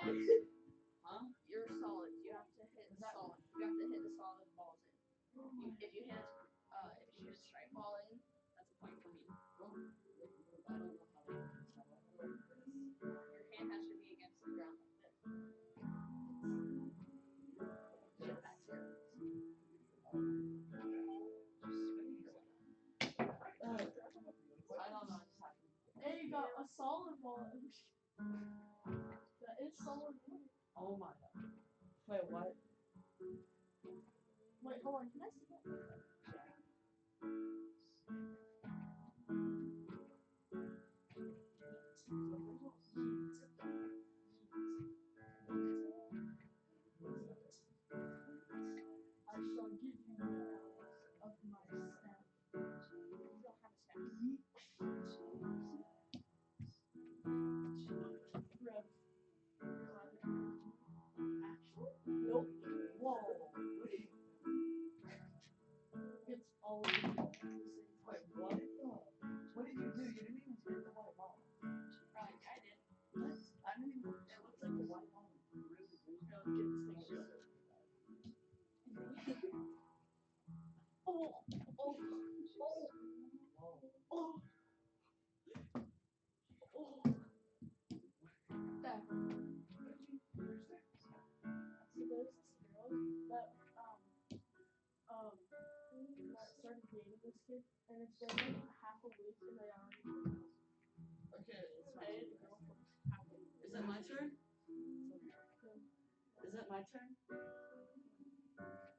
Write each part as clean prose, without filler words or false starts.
Huh? You're solid. You have to hit solid. You have to hit the solid balls in. If you hit if you shoot a strike ball in, that's a point for me. I don't know how to work this. Your hand has to be against the ground like this. Shit, that's yours. I don't know what just happened. And you got a solid ball. That is solid. Oh my god. Wait, what? Wait, hold on. Can I see that? I shall give you more of my staff. You don't have a staff. Rev. Actually? Nope. Whoa. It's all of them. Wait, what? What did you do? You didn't even hit the white ball. Right, I did. What? I didn't even. It looks like a white ball. Really? Get this thing shut. Oh, oh, oh, oh, oh. That. So there's this girl that that started dating this kid, and it's been like half a week, and they already. Okay, it's my Dated turn. a girl for half a week. Is it my turn? Is it my turn?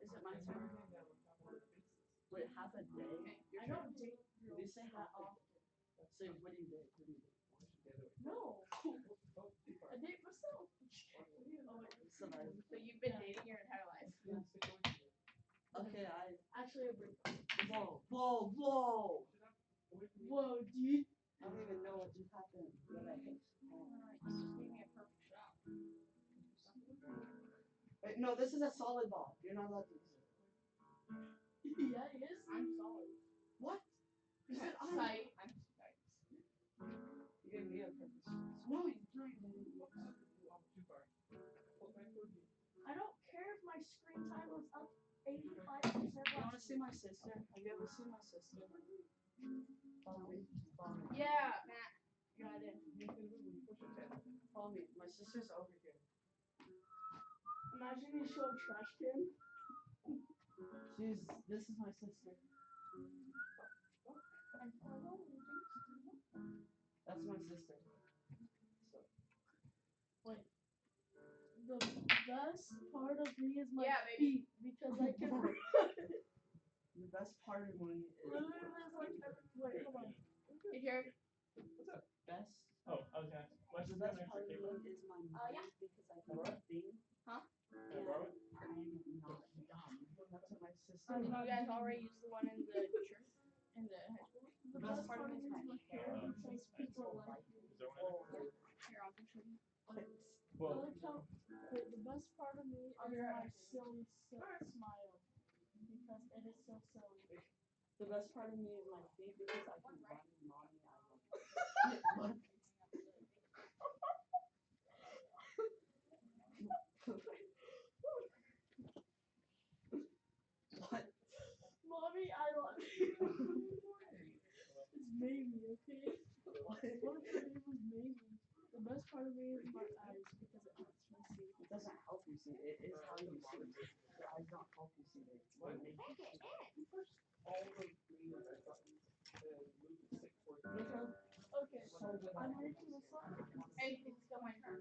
Is it my turn? Wait, half a day? I don't date Did you girls say that half a often. So what do you date? Who do you date? No. I date myself. Oh, wait. Somebody. So you've been dating your entire life? Okay, I. Actually, a break. Whoa, whoa, whoa! Whoa, dude. I don't even know what just happened. What I hit. You just gave me a perfect shot. Wait, no, this is a solid ball. You're not allowed to use it. Yeah, it is. I'm solid. What? You said I'm. Sight. I'm sight. You gave me a perfect shot. No, you didn't. I don't care if my screen time was up 85%. You want to see my sister? Have you ever seen my sister? Follow me. Follow me. Yeah, Matt. Got it. Follow me. My sister's over here. Imagine you show a trash can. This is my sister. That's my sister. So. Wait. The best part of me is my Yeah, baby. feet because I can. The best part of me is. Literally, there's like. Wait, hold on. Hey, Jared. Best. Oh, I was gonna. What's The the best best part of me is my mind yeah. because I can think. Huh? And I'm not dumb. That's what my sister. Did you guys already use the one in the church? In the high school? The best part of me is my hair because people like me. Is there one in there? Here, I'll just show you. I Well, like how the best part of me is my silly smile because it is so silly. The best part of me is my feet because I can run mommy island. What? What? Mommy, I love you. It's Mamie, okay? What? What if her name was Mamie? The best part of me is my eyes because it helps me see. It doesn't help you see. It is how you see. Your eyes don't help you see. They make you see. Okay, I'm making this one. Hey, it's still my turn.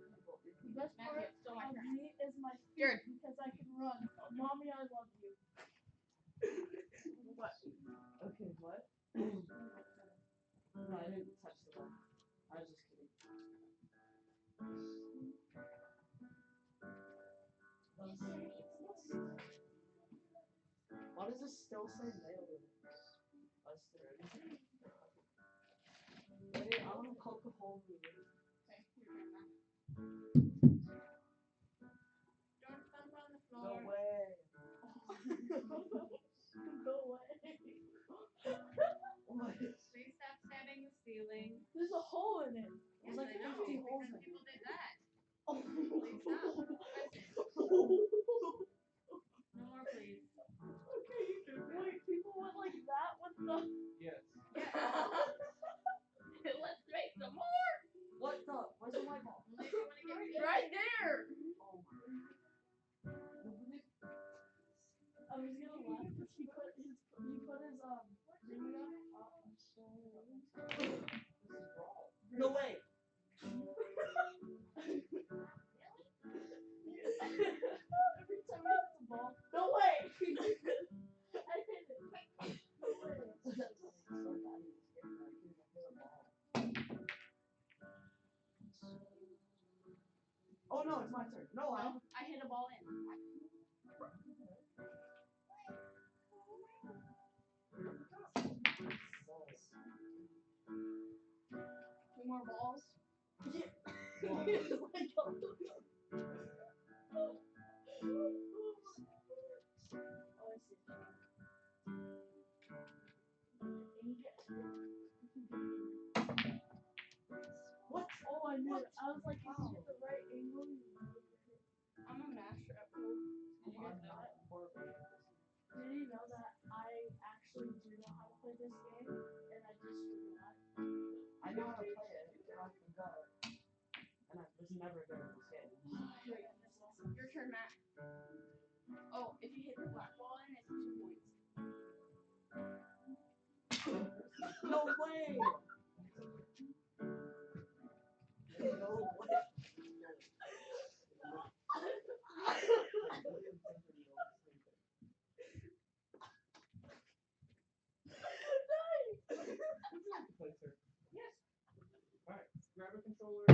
The best part Matthew, it's still my of turn. me is my feet Jared. because I can run. Mommy, I love you. What? Okay, what? No, I didn't touch the ball. I was just kidding. Why does it still say nailed it? Wait, I want to poke a hole in it. Okay, your turn, Matt. Don't thump on the No floor. way. No way. What? Please stop stabbing the ceiling. There's a hole in it. There's like Yes, I know, 50 holes because in it. people did that. Oh. Please he put his finger up. No way. Every time he hits the ball, No way. I hit it. No way. Oh no, it's my turn. No, I. No, I hit a ball in. Two more balls. What? Oh, I knew What? it. I was like, if you hit the right angle, I'm a master at pool. Did you guys know that? Did you know that I actually do know how to play this game, and I just forgot? I know how to play it, and I forgot. And I was never good at this game. Your turn, Matt. Oh, if you hit the black ball in, it's 2 points. No way. No way. Play, sir. Yes. Alright, grab a controller.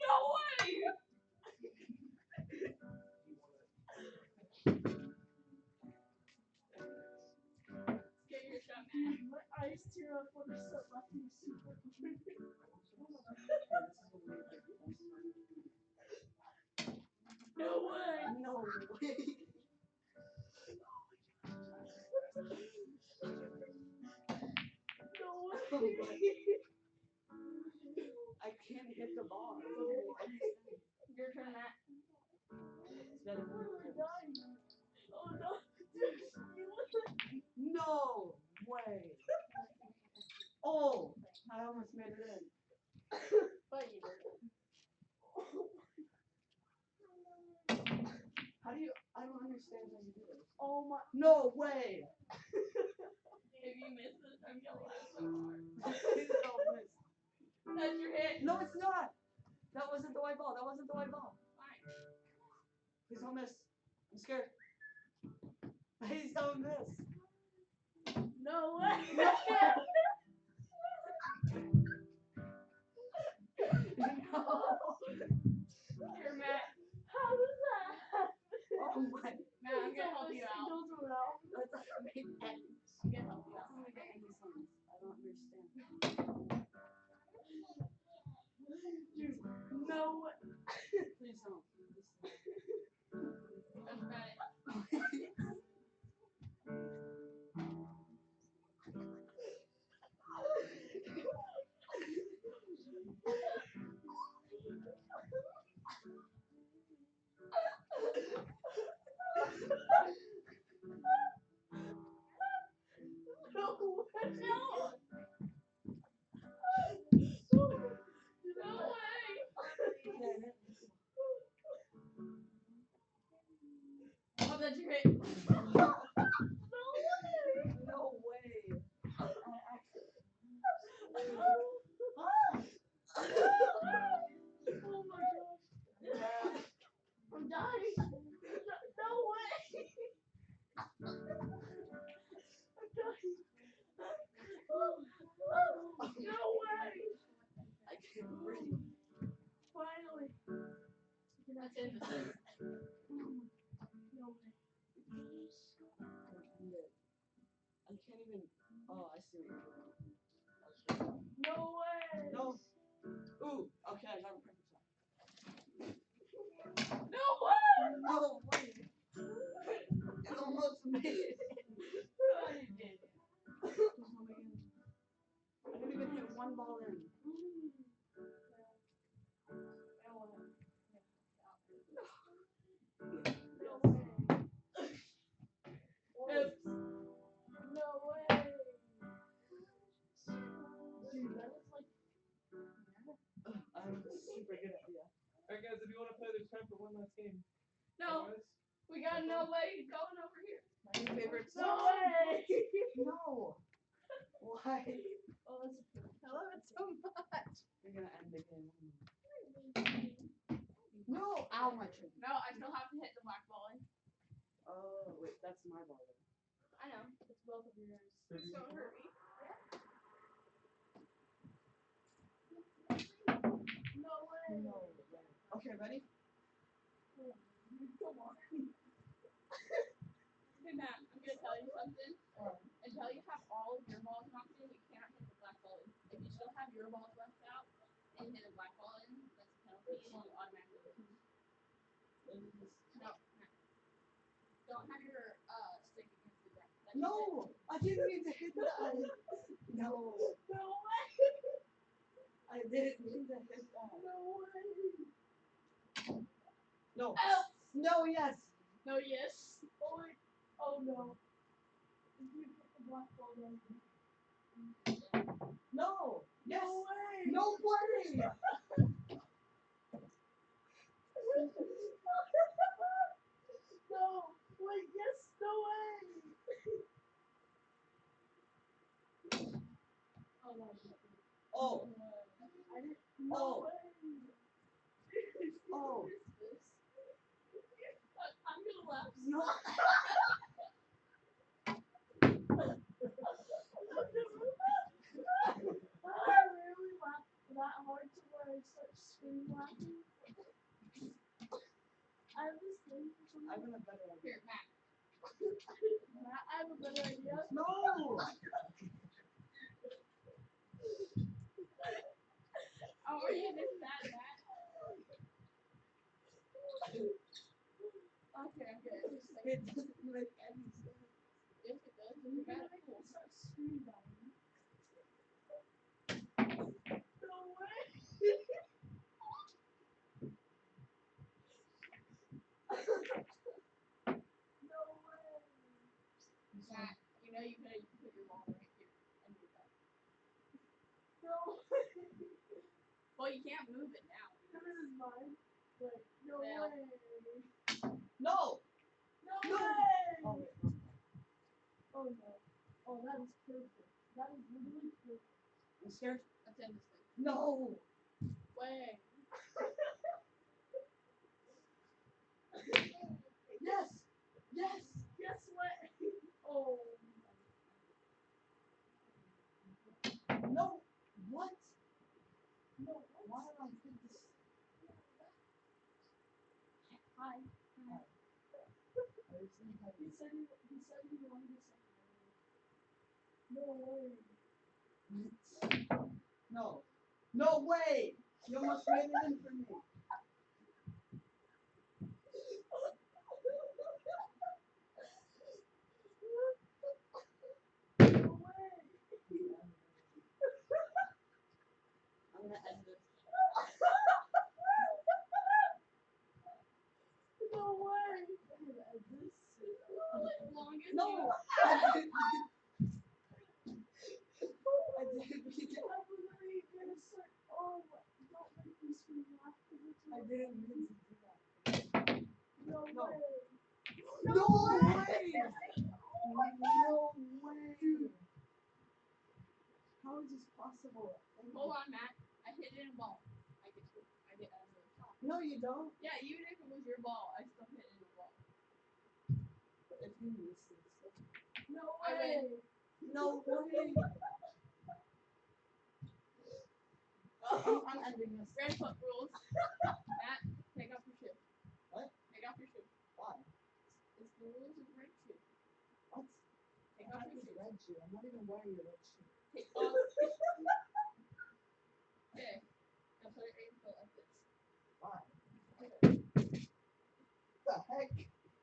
No way! Get your shot, Matt. My eyes tear up when I start laughing super hard. No way! No way. No Oh way. my. I can't hit the ball. Your turn, Matt. It's better than I'm yours. dying. Oh no. Dude, you look like No way. Oh, I almost made it in. But you did. How do you? I don't understand how you do this. oh my. No way. If you miss this, I'm yelling out so hard. Please don't miss. That's your hit. No, it's not. That wasn't the white ball. That wasn't the white ball. Fine. Please don't miss. I'm scared. Please don't miss. No way. No. Here, Matt. How does that happen? Oh my. Matt, I'm gonna help you out. Goes around. That doesn't make any sense. I'm gonna help you That out. doesn't make any sense. I don't understand. Dude, no way. Please don't. That's right. No way. No! No way! Oh, that's your hit. No way. Oh my gosh. I'm dying. No way. I'm dying. No way. I can't breathe. Finally. That's it. No way. I can't even. Oh, I see what you're doing. No way. No. Ooh. Okay, I got a perfect shot. No way! No way. It almost made it. Oh, you did. I didn't even hit one ball in. No way. game. No, Otherwise, we got no way going over here. My favorite No song. way! No. Why? Oh, that's a pretty. I love it so much. You're gonna end the game. No. Ow, my chin. No, I still have to hit the black ball in. Oh wait, that's my ball. I know. It's both of yours. Please don't hurt me. No way! No. Okay, ready? Come on. Hey Matt, I'm gonna tell you something. Until you have all of your balls knocked in, you cannot hit the black ball in. If you still have your balls left out and hit a black ball in, that's a penalty and you automatically lose. No, Matt. Don't have your stick against the ground. That's No, I didn't mean to hit that. No, No way! I didn't mean to hit that. No way! No. Oh! No, yes. No, yes. Oh wait. Oh no. If you hit the black ball then. No. Yes. No way! No way. No! Wait, yes, no way! Oh no. Oh. I didn't. No Oh. way! Oh. I'm gonna laugh. No. I really laughed that hard to where I start scream laughing. I have this thing for some I have a better idea. Here, Matt. Matt, I have a better idea. No. Oh, are you this bad, Matt? Okay, okay. Just like, It doesn't make any sense. yes, it does. You're You gonna got it. make me start screaming at me. No way! No way! Matt, you know you could put your ball right here and do that. No way! Well, you can't move it now. This is mine. Wait, no Fail. way! No. No No. way! Oh wait. No. Oh no. Oh, that is perfect. That is literally perfect. I'm scared. Let's end this thing. No. Way. Yes. Yes. Guess what? Oh. No. What? No, Why did I think this? Hi. I was saying how He said he wanted to say no way. No. No way. You almost made it in for me. No way. I'm gonna end this. No way. I'm gonna end this. Longest No. game. I didn't mean to. I'm literally gonna start. Oh, don't make me scream laugh. I didn't mean to do that. No No. way. No way. No way. How is this possible? Hold on, Matt. I hit it in a ball. I get another shot. No, you don't. Yeah, even if it was your ball, I still hit it in a ball. But if you miss this, No I way. no way. I'm ending this. Red foot rules. Matt, take off your shoe. What? Take off your shoe. Why? It's the rules of red shoe. What? Take I off have your this shoe. red shoe. I'm not even wearing a red shoe. Take off. Okay. Now put it right in foot like this. Why? Okay. What the heck?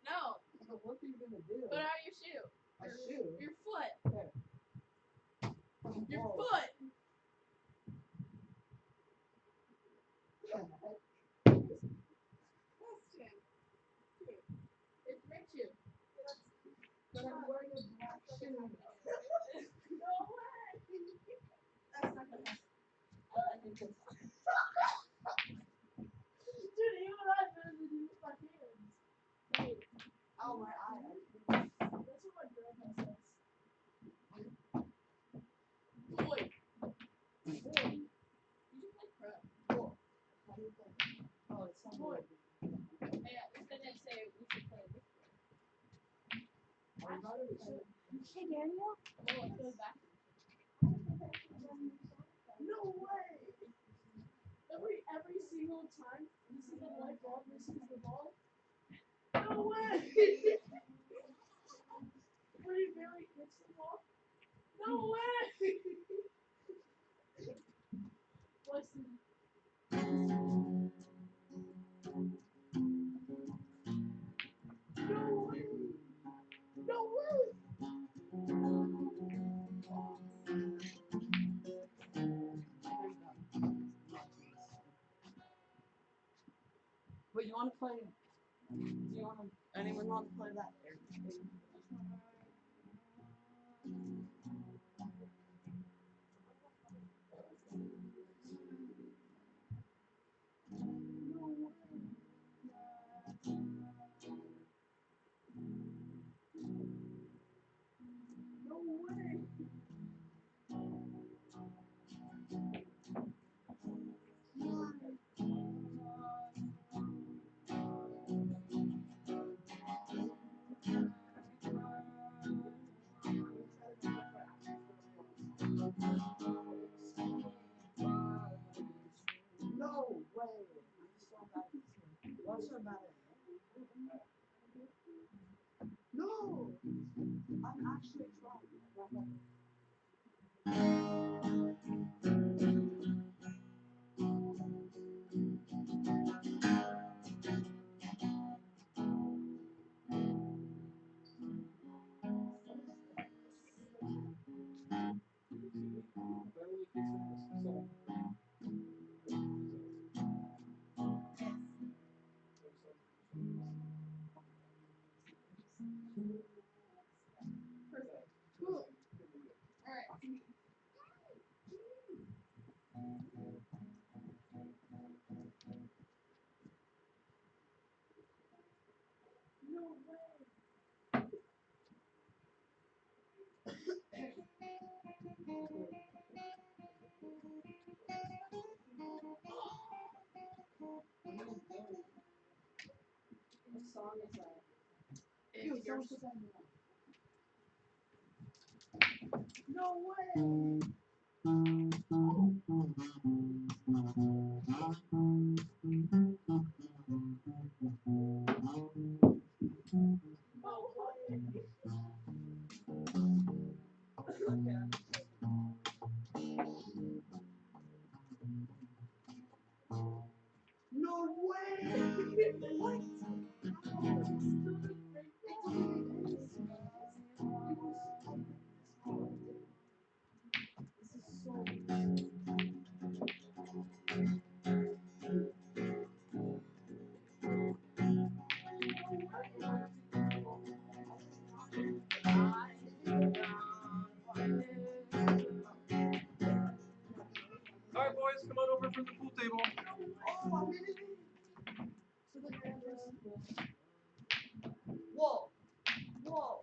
No. But what are you gonna do? Put out your shoe. My shoe? Your foot. There. Your Whoa. foot. What the heck? Question. It's red shoe. But I'm wearing a black shoe. No way. That's not gonna happen. I'm ending this. Dude, even I better than you fucking Oh, it's not Boy. Yeah, instead they say we should play this board. Hey, Daniel. Oh, let's go back. No way! Every single time this is the white ball versus the ball. No way! Where he barely hits the ball. No way! Listen. No way! No way! But you want to play? Do you want to? Anyone want to play that? No way! No way! What's so bad? No! I'm actually trying. Perfect. Cool. Alright. No way! What song is that? It's yours. No way! No way! No way! What? This is so All right, boys, come on over from the pool table. Oh, I'm in it. To the grand Whoa! Whoa!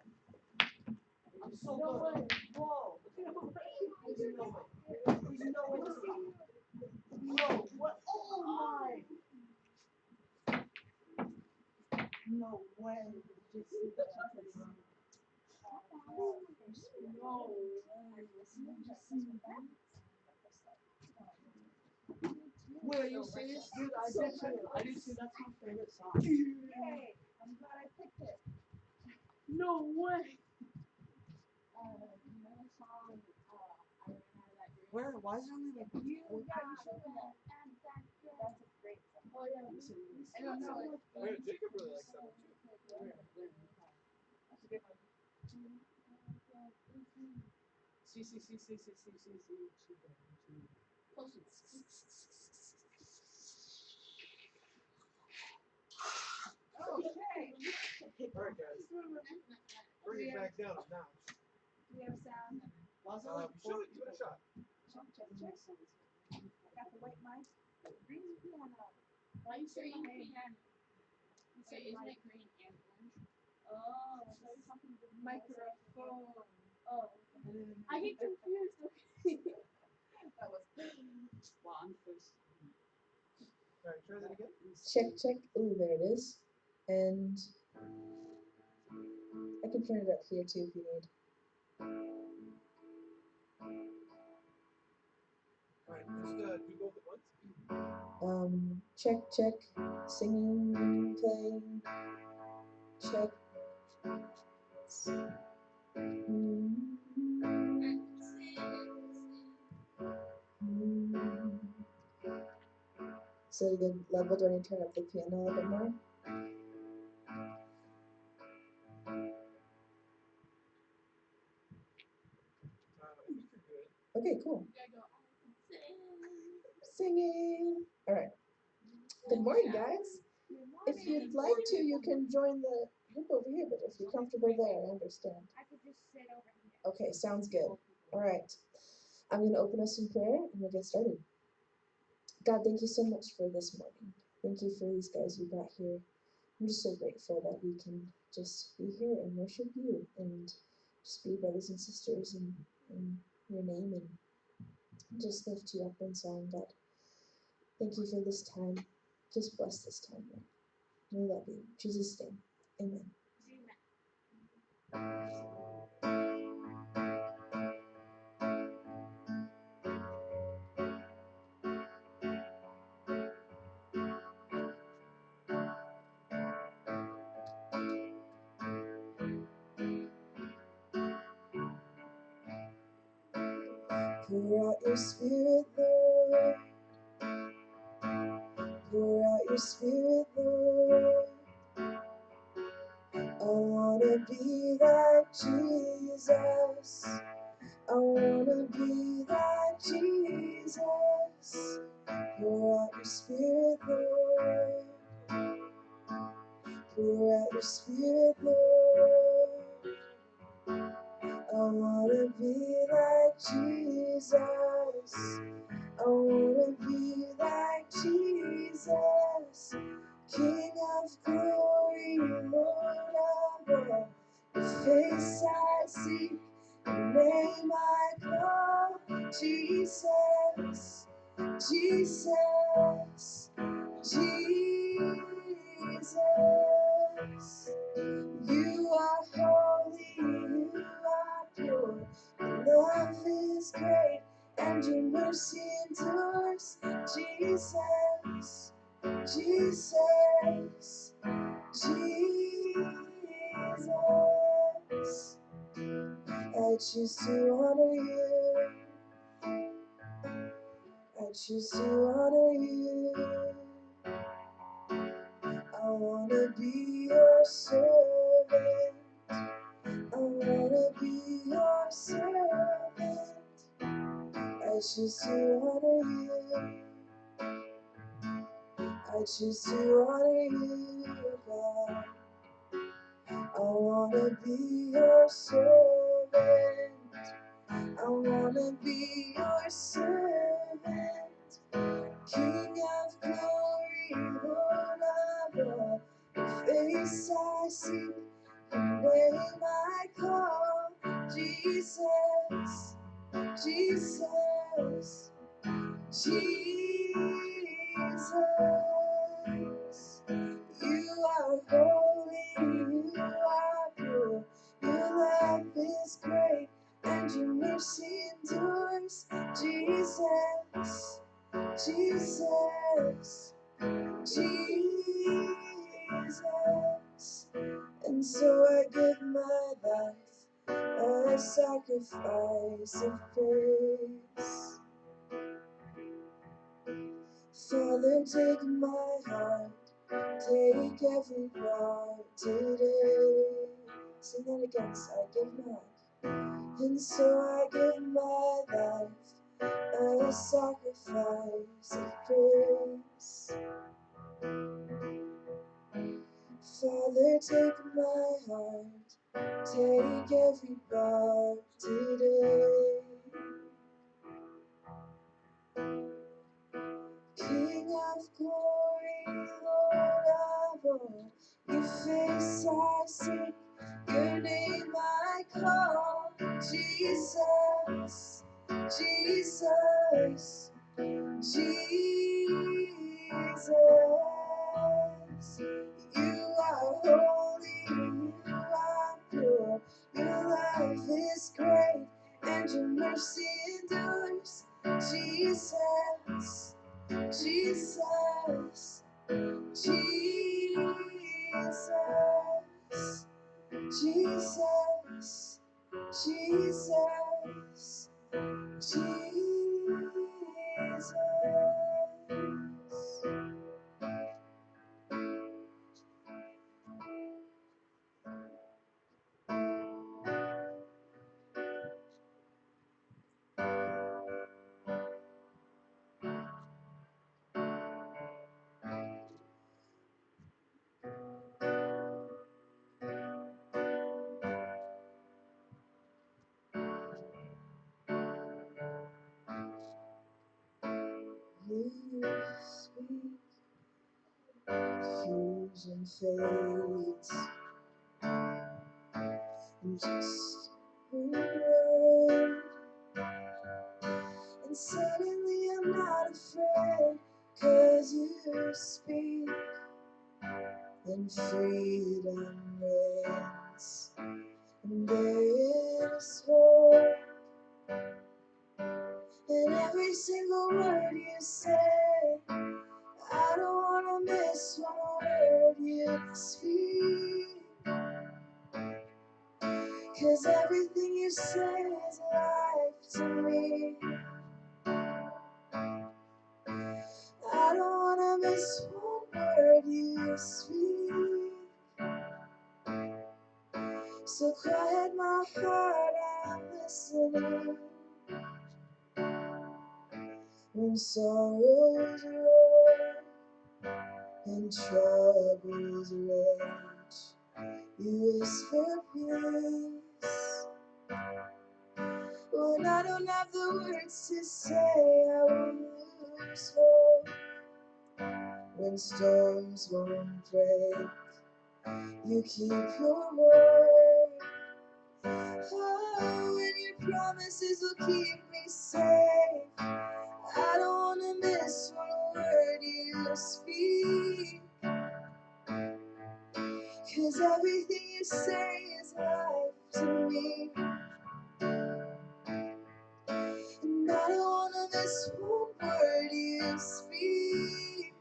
I'm so No good. way. Whoa! There's no way. There's no way to stop. No. What? Oh my! No way. Just see that. No way. Just see that. Wait, are you serious? Dude, I did too. I do too. That's my favorite song. Hey, I'm glad I picked it. No way. Another song, I ran out of that green. Where? Why is there only like You one got page? that's a great song. Oh yeah, listen. I don't know it. Oh, yeah, Jacob really likes that one too. That's a good one. See. Close. Okay. All right, guys, bring it back down a notch. Do we have sound? Show it, give it a shot. Check. Got the white mic. Green piano. Why you say Green my name? piano. Wait, isn't it green and orange? Oh, so you're talking to the Microphone. Oh, I get confused. Okay. That was well, I'm first. All right, is it again? Check, check. Ooh, there it is. And I can print it up here too if you need. Alright, let's do both at once. Check, check. Singing, playing. Check. Is that a good level? Do I need to turn up the piano a little bit more? I think you're good. Okay, cool. You gotta go, Singing. All right. Good morning, guys. If you'd like to, you can join the group over here, but if you're comfortable there, I understand. I could just sit over here. Okay, sounds good. All right. I'm going to open us in prayer and we'll get started. God, thank you so much for this morning. Thank you for these guys you brought here. I'm just so grateful that we can just be here and worship you and just be brothers and sisters in your name and just lift you up in song, God. Thank you for this time. Just bless this time, Lord. We love you. In Jesus' name, amen. Pour out your spirit, Lord. Pour out your spirit, Lord. I wanna be like Jesus. I wanna be like Jesus. Pour out your spirit, Lord. Pour out your spirit, Lord. I wanna be like Jesus. I wanna be like Jesus. King of glory, Lord of all. Your face I seek, your name I call. Jesus, Jesus, Jesus. You are holy, you are pure. Your love is great, and your mercy endures. Jesus, Jesus, Jesus. I choose to honor you. I choose to honor you. I wanna be your servant. I wanna be your servant. I choose to honor you. I choose to honor you, God. I wanna be your servant. I wanna be your servant. King of glory, Lord of all. Your face I seek, your name I call. Jesus, Jesus, Jesus. You are holy, you are pure. Your love is great, and your mercy endures. Jesus, Jesus, Jesus. And so I give my life a sacrifice of praise. Father, take my heart, take every part today. Sing that again. So I give my life, and so I give my life a sacrifice of praise. Father, take my heart, take every part today. King of glory, Lord of all, your face I seek, your name I call. Jesus, Jesus, Jesus. You are holy, you are pure, your love is great, and your mercy endures. Jesus, Jesus, Jesus, Jesus, Jesus, Jesus. You speak, confusion fades, and just word, and suddenly I'm not afraid, 'cause you speak, and freedom reigns, and there is hope in every single word you say. I don't wanna miss one word you speak, 'cause everything you say is life to me. I don't wanna miss one word you speak, so quiet my heart, I'm listening. When sorrows roll and troubles rage, you whisper peace. When I don't have the words to say, I won't lose hope. When storms won't break, you keep your word. Oh, and your promises will keep me safe. I don't wanna miss one word you speak, 'cause everything you say is life to me. And I don't wanna miss one word you speak,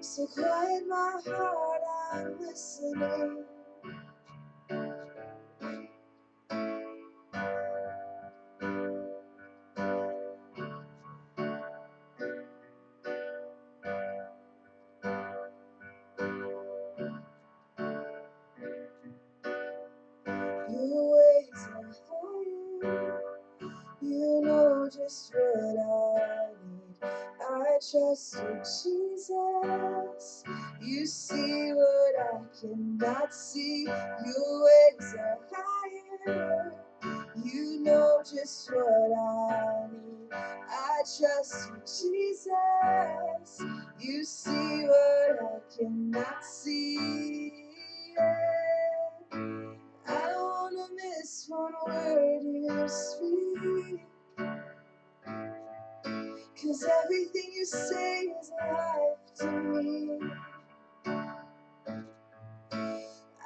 so quiet my heart, I'm listening. Your ways are higher, you know just what I need. I trust you, Jesus. You see what I cannot see. Your ways are higher, you know just what I need. I trust you, Jesus. You see what I cannot see. I don't wanna miss one word you speak, 'cause everything you say is life to me.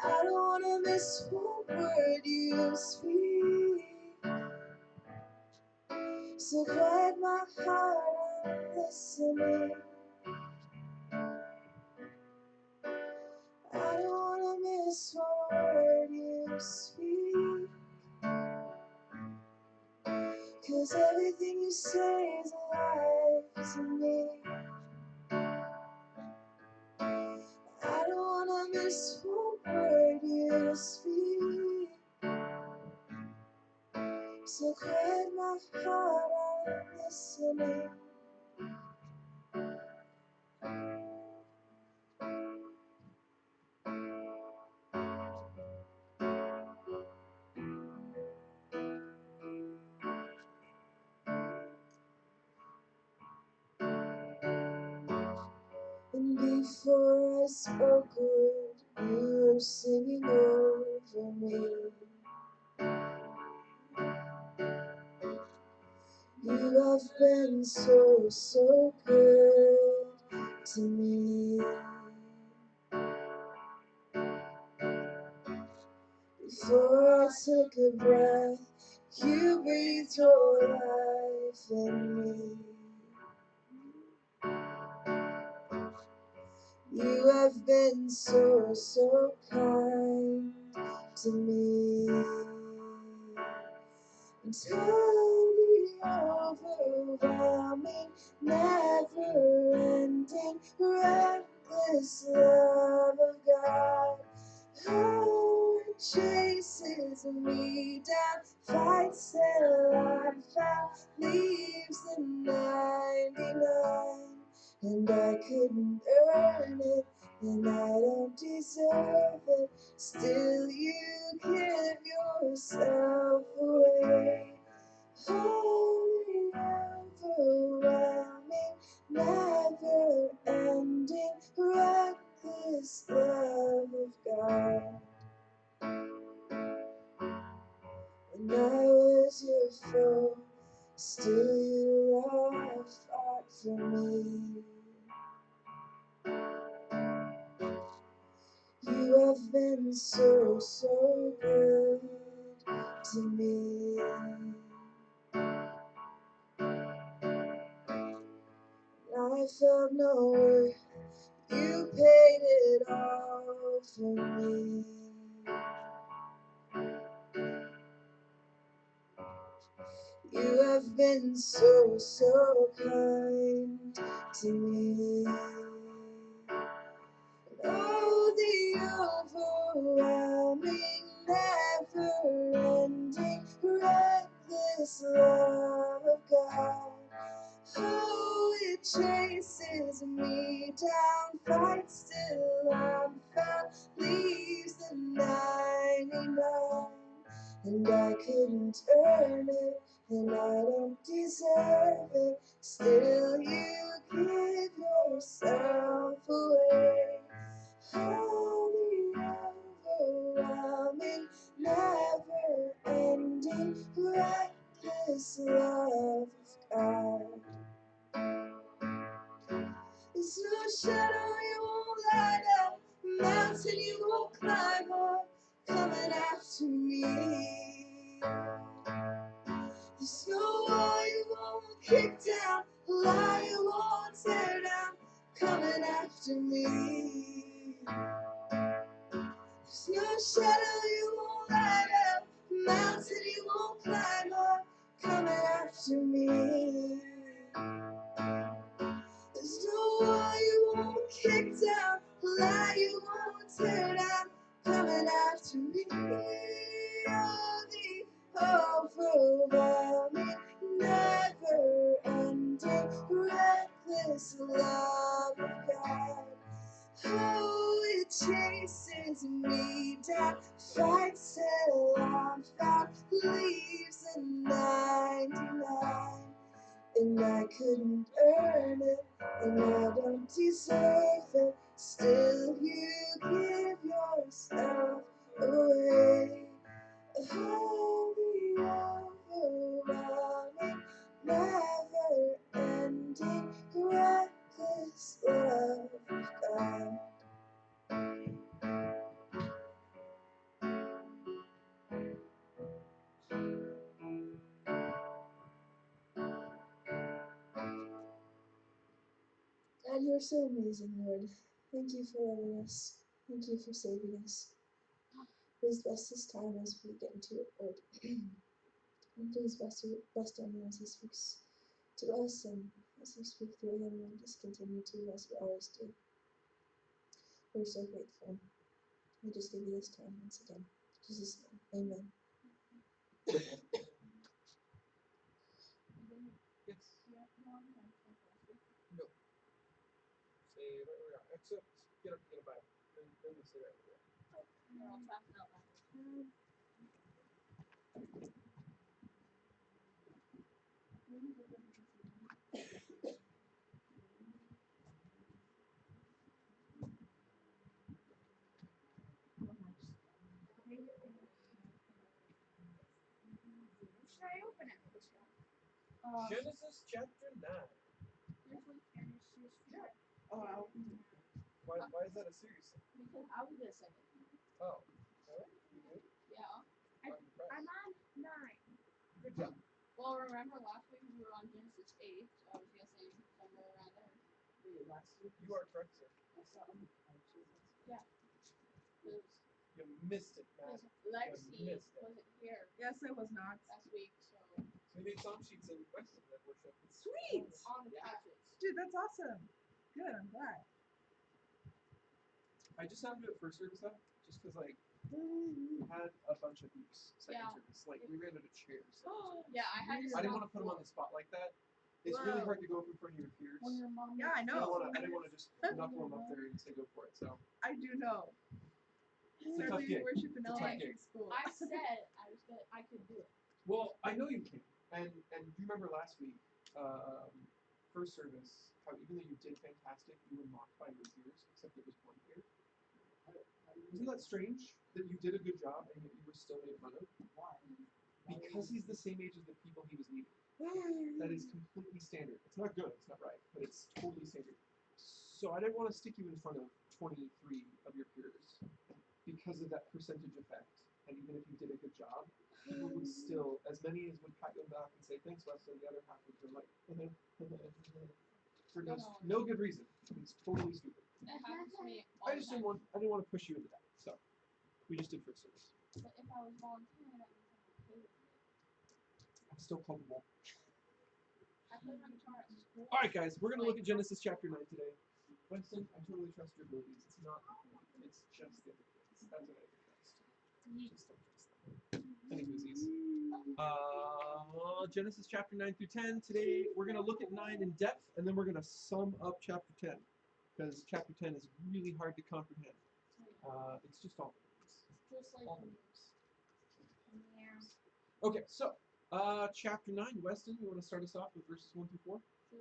I don't wanna miss one word you speak, so quiet my heart, I'm listening. I don't wanna miss one word you speak, 'cause everything you say is life to me. I don't wanna miss one word you speak, so quiet my heart, I'm listening. And before I spoke a word, you were singing over me. You have been so, so good to me. Before I took a breath, you breathed your life in me. You have been so, so kind to me. Entirely overwhelming, never-ending, reckless love of God. Oh, it chases me down, fights till I'm found, leaves the 99, and I couldn't earn it, and I don't deserve it. Still, you give yourself away. Holy, overwhelming, never-ending, reckless love of God. When I was your foe, still you have fought for me. You have been so, so good to me. I felt no worth, you paid it all for me. You have been so, so kind to me. Oh, the overwhelming, never-ending, reckless love of God. Oh, it chases me down, fights till I'm found, leaves the 99, and I couldn't earn it, and I don't deserve it. Still, you give yourself away. Holy, overwhelming, never-ending, reckless love of God. There's no shadow you won't light up, mountain you won't climb up, coming after me. There's no wall you won't kick down, lie you won't tear down, coming after me. There's no shadow you won't light up, mountain you won't climb up, coming after me. There's no wall you won't kick down, lie you won't tear down, coming after me. Oh, the overwhelming, never-ending, reckless love of God. Oh, it chases me down, fights till I'm found, leaves the 99, and I couldn't earn it, and I don't deserve it. Still, you give yourself away. Holy, overwhelming, never-ending, reckless love of God. God, you are so amazing, Lord. Thank you for loving us. Thank you for saving us. Please bless this time as we get into it, Lord. And please bless Daniel as he speaks to us and as you speak through him, and just continue to as you always do. We're so grateful. We just give you this time once again. In Jesus' name, amen. Yes. No. Say right where we are. Except get a Bible. Then we say right where we are. We're all talking out loud. Should I open it? Genesis chapter 9. Seriously? Yeah. Oh, wow. Why is that a serious thing? Because I was gonna say it. Oh. Really? You did? Yeah. I'm impressed. I'm on 9. Good job. Well, remember last week we were on Genesis 8, so I was guessing somewhere around there. Wait, last week? You are correct, sir. I saw him. Oh, Jesus. Yeah. Because You missed it, man. Lexi missed it. wasn't here Yes, I was not. last week, so So we made song sheets in Weston that worship. Sweet! on the couches. Dude, that's awesome. Good, I'm glad. I just had to do it first service though, just because like we had a bunch of beeps second Yeah. service. Like we ran out of chairs. Yeah, I had to I sit didn't on want to put them on floor. the spot like that. It's really Whoa. hard to go up in front of your peers. When your mom Yeah, I I know. didn't want to just knuckle them up there and say go for it. So I do know. a tough Certainly gig. worship in It's a tough elementary gig. school. I said I could do it. well, I know you can. And do you remember last week, first service, how even though you did fantastic, you were mocked by your peers, except there was one peer. Isn't that strange that you did a good job and yet you were still made fun of? Why? Because he's the same age as the people he was leading. That is completely standard. It's not good, it's not right, but it's totally standard. So I didn't want to stick you in front of 23 of your peers because of that percentage effect. And even if you did a good job, people would still, as many as would pat you on the back and say thanks, Weston, the other half would go like, for no good reason. It's totally stupid. It happens to me all I the just time. didn't want to push you into that. So we just did first service. But if I was volunteering, that means I'm okay with it. I'm still culpable. I play my guitar at school. All right, guys, we're gonna look at Genesis chapter 9 today. Winston, I totally trust your abilities. It's not the point. It's just the other kids. That's what I can trust. Just don't trust them. Any whoosies. Genesis chapter 9 through 10. Today we're gonna look at 9 in depth, and then we're gonna sum up chapter 10 because chapter 10 is really hard to comprehend. It's just all names. Just like All me. names. Yeah. Okay, so chapter 9, Weston, you want to start us off with verses 1 through 4? Sure.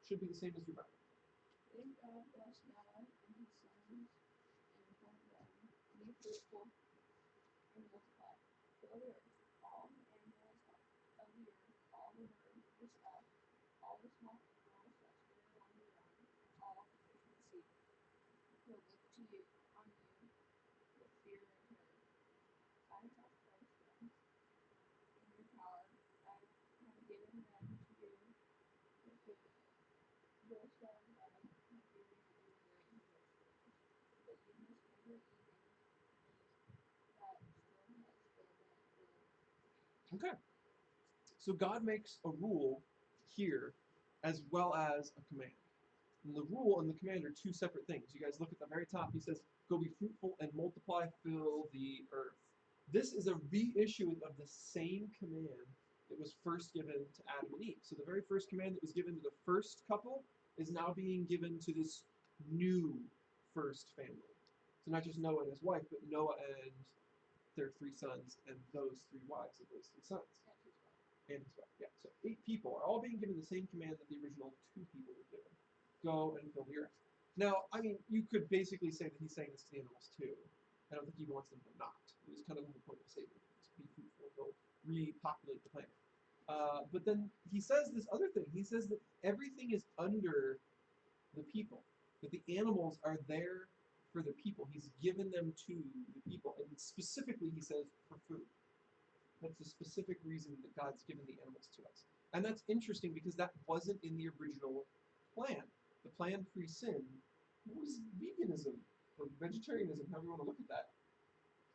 Should be the same as your Bible. Then God blessed Noah and his sons and told them, be fruitful and multiply. Fill the earth, all the animals of the earth, all the birds of the sky, all the small animals that scurry along the ground, and all the fish of the sea. Will look to you on you with fear and terror. I have placed them in your power. I have given them to you for food. Just as I have given you great instructions, but you must never eat anything that still has Okay. So God makes a rule here as well as a command. And the rule and the command are two separate things. You guys look at the very top. He says, go be fruitful and multiply, fill the earth. This is a reissuing of the same command that was first given to Adam and Eve. So the very first command that was given to the first couple is now being given to this new first family. So not just Noah and his wife, but Noah and their 3 sons and those 3 wives of those 3 sons. And his wife. Yeah. So 8 people are all being given the same command that the original 2 people were given. Go and fill the earth. Now, I mean, you could basically say that he's saying this to the animals too. I don't think he wants them to not. It was kind of the whole point of saving them. Be fruitful, go repopulate the planet. But then he says this other thing. He says that everything is under the people. That the animals are there for the people. He's given them to the people. And specifically, he says, for food. That's the specific reason that God's given the animals to us. And that's interesting because that wasn't in the original plan. The plan pre-sin was veganism, or vegetarianism, however you want to look at that,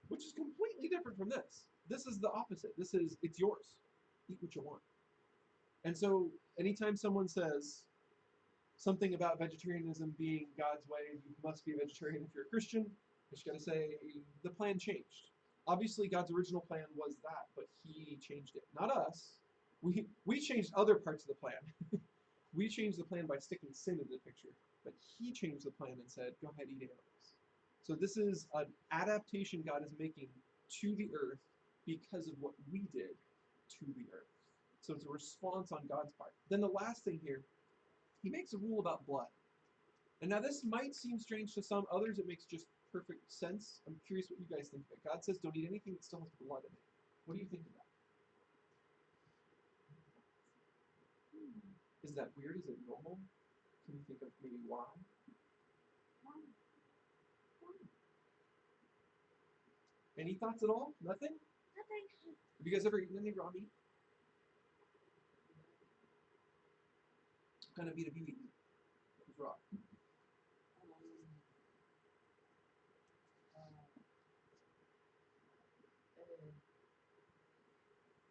which is completely different from this. This is the opposite. This is, it's yours. Eat what you want. And so anytime someone says something about vegetarianism being God's way, you must be a vegetarian if you're a Christian, I just got to say, the plan changed. Obviously, God's original plan was that, but he changed it. Not us. We changed other parts of the plan. We changed the plan by sticking sin into the picture, but he changed the plan and said, go ahead, eat animals. So this is an adaptation God is making to the earth because of what we did to the earth. So it's a response on God's part. Then the last thing here, he makes a rule about blood. And now this might seem strange to some, others it makes just perfect sense. I'm curious what you guys think of it. God says don't eat anything that still has blood in it. What do you think of that? Is that weird? Is it normal? Can you think of maybe why? Any thoughts at all? Nothing? Nothing. Have you guys ever eaten any raw meat? What kind of meat have you eaten? That was raw.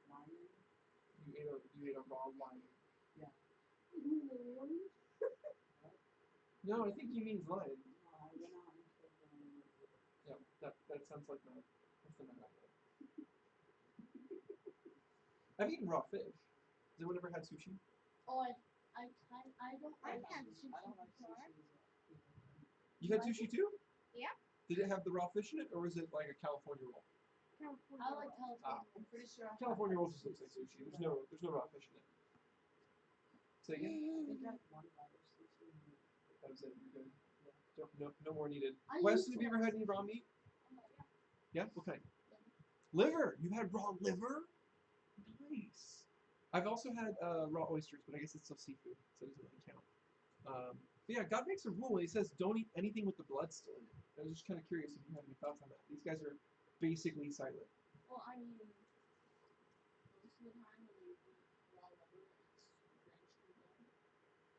Lion. You ate a raw lion. Lion. No, I think he means lion. No, I went out and killed one. Yeah, that sounds like my. That's the night I had. I've eaten raw fish. Has anyone ever had sushi? Oh, I don't. I've like had sushi I don't like before. sushi. You had sushi too? Yeah. Did it have the raw fish in it, or was it like a California roll? California. I like California. Ah. I'm pretty sure I California roll just looks like sushi. There's no raw fish in it. Say again. I think I had one bite of sushi. That was it. You're good. No more needed. I Wes, used have to you ever like had any raw meat? Yeah. Yeah. What kind? Liver. You had raw liver? Nice. I've also had raw oysters, but I guess it's still seafood, so it doesn't really count. But yeah, God makes a rule. He says don't eat anything with the blood still in it. I was just kind of curious if you had any thoughts on that. These guys are basically silent. Well, I mean, most of the time when you eat raw liver, it's drenched in blood.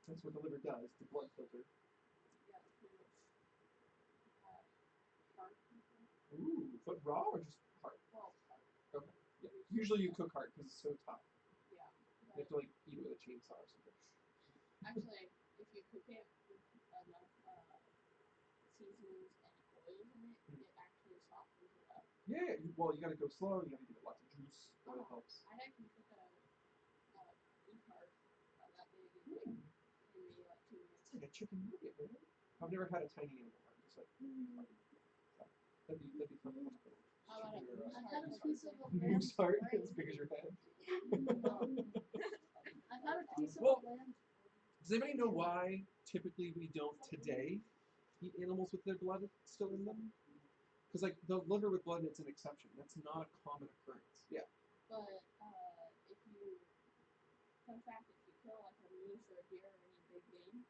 That's what the liver does, the blood filter. Yeah, pretty much. Heart people. Ooh, but raw or just heart? Well, heart. Okay. Yeah. Usually you cook heart because it's so tough. Yeah. You have to like eat it with a chainsaw or something. Actually, if you cook it with enough seasonings and oils in it, it actually softens it up. Yeah. Well, you gotta go slow. You gotta give it lots of juice. Oil helps. I actually cook a beef heart that big in maybe like 2 minutes. It's like a chicken nugget, man. I've never had a tiny animal heart. Just like that'd be fun. How about a Chicken or, moose I've heart? had a piece of a moose lamb's heart brain. as big as your head. I've had a piece of Well, a lamb's Does anybody know why typically we don't today eat animals with their blood still in them? Because like the liver with blood, it's an exception. That's not a common occurrence. Yeah. But if you, fun fact, if you kill like a moose or a deer or any big game,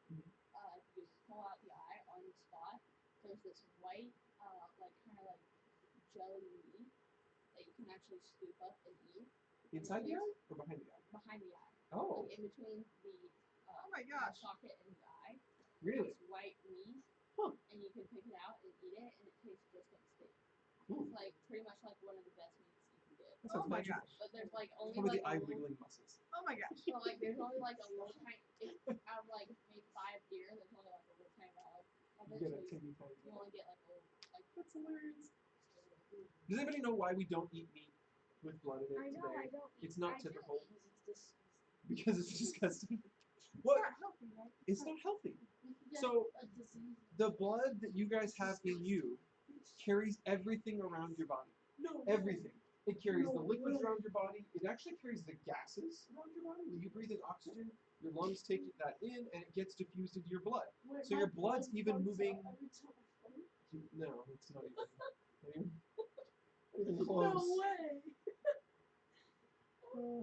you pull out the eye on the spot. There's this white, like kind of like jelly meat that you can actually scoop up and eat. Inside the eye or behind the eye? Behind the eye. Oh, Like in between the Oh my gosh. socket and the eye. really? It's white meat. Huh. And you can pick it out and eat it, and it tastes just like steak. Ooh. It's like pretty much like one of the best meats you can get. That sounds Oh my magical. gosh. But there's like only Probably like the eye a little, wiggling muscles. Oh my gosh. so like there's only like a little tiny, out of like maybe 5 deer, there's only like a little tiny amount of You it. get So a teeny tiny you bit. only get like a little, like. That's hilarious. Does anybody know why we don't eat meat with blood in it I know, today? I don't eat. It's not I don't typical. eat. It's disgusting. Because it's disgusting. It's What? not healthy, right? It's not healthy. You can get So a disease. the blood that you guys have in you carries everything around your body. No. Everything. It carries the No liquids way. around your body. It actually carries the gases around your body. When you breathe in oxygen, your lungs take that in and it gets diffused into your blood. Wait, So my your blood's blood even comes moving. out every time I fart? No, it's not even close. No way.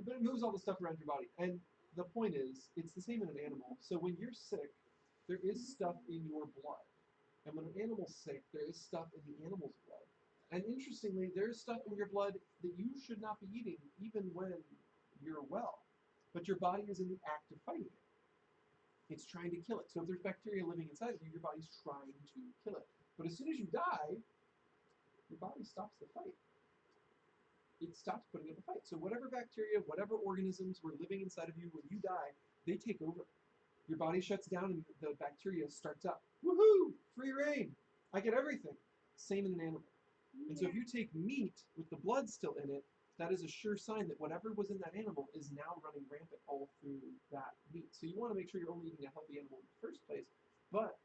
But it moves all the stuff around your body. And the point is, it's the same in an animal. So when you're sick, there is stuff in your blood. And when an animal's sick, there is stuff in the animal's blood. And interestingly, there is stuff in your blood that you should not be eating even when you're well. But your body is in the act of fighting it. It's trying to kill it. So if there's bacteria living inside of you, your body's trying to kill it. But as soon as you die, your body stops the fight. It stops putting up a fight. So whatever bacteria, whatever organisms were living inside of you when you die, they take over. Your body shuts down and the bacteria starts up. Woohoo! Free reign! I get everything. Same in an animal. And so if you take meat with the blood still in it, that is a sure sign that whatever was in that animal is now running rampant all through that meat. So you want to make sure you're only eating a healthy animal in the first place. But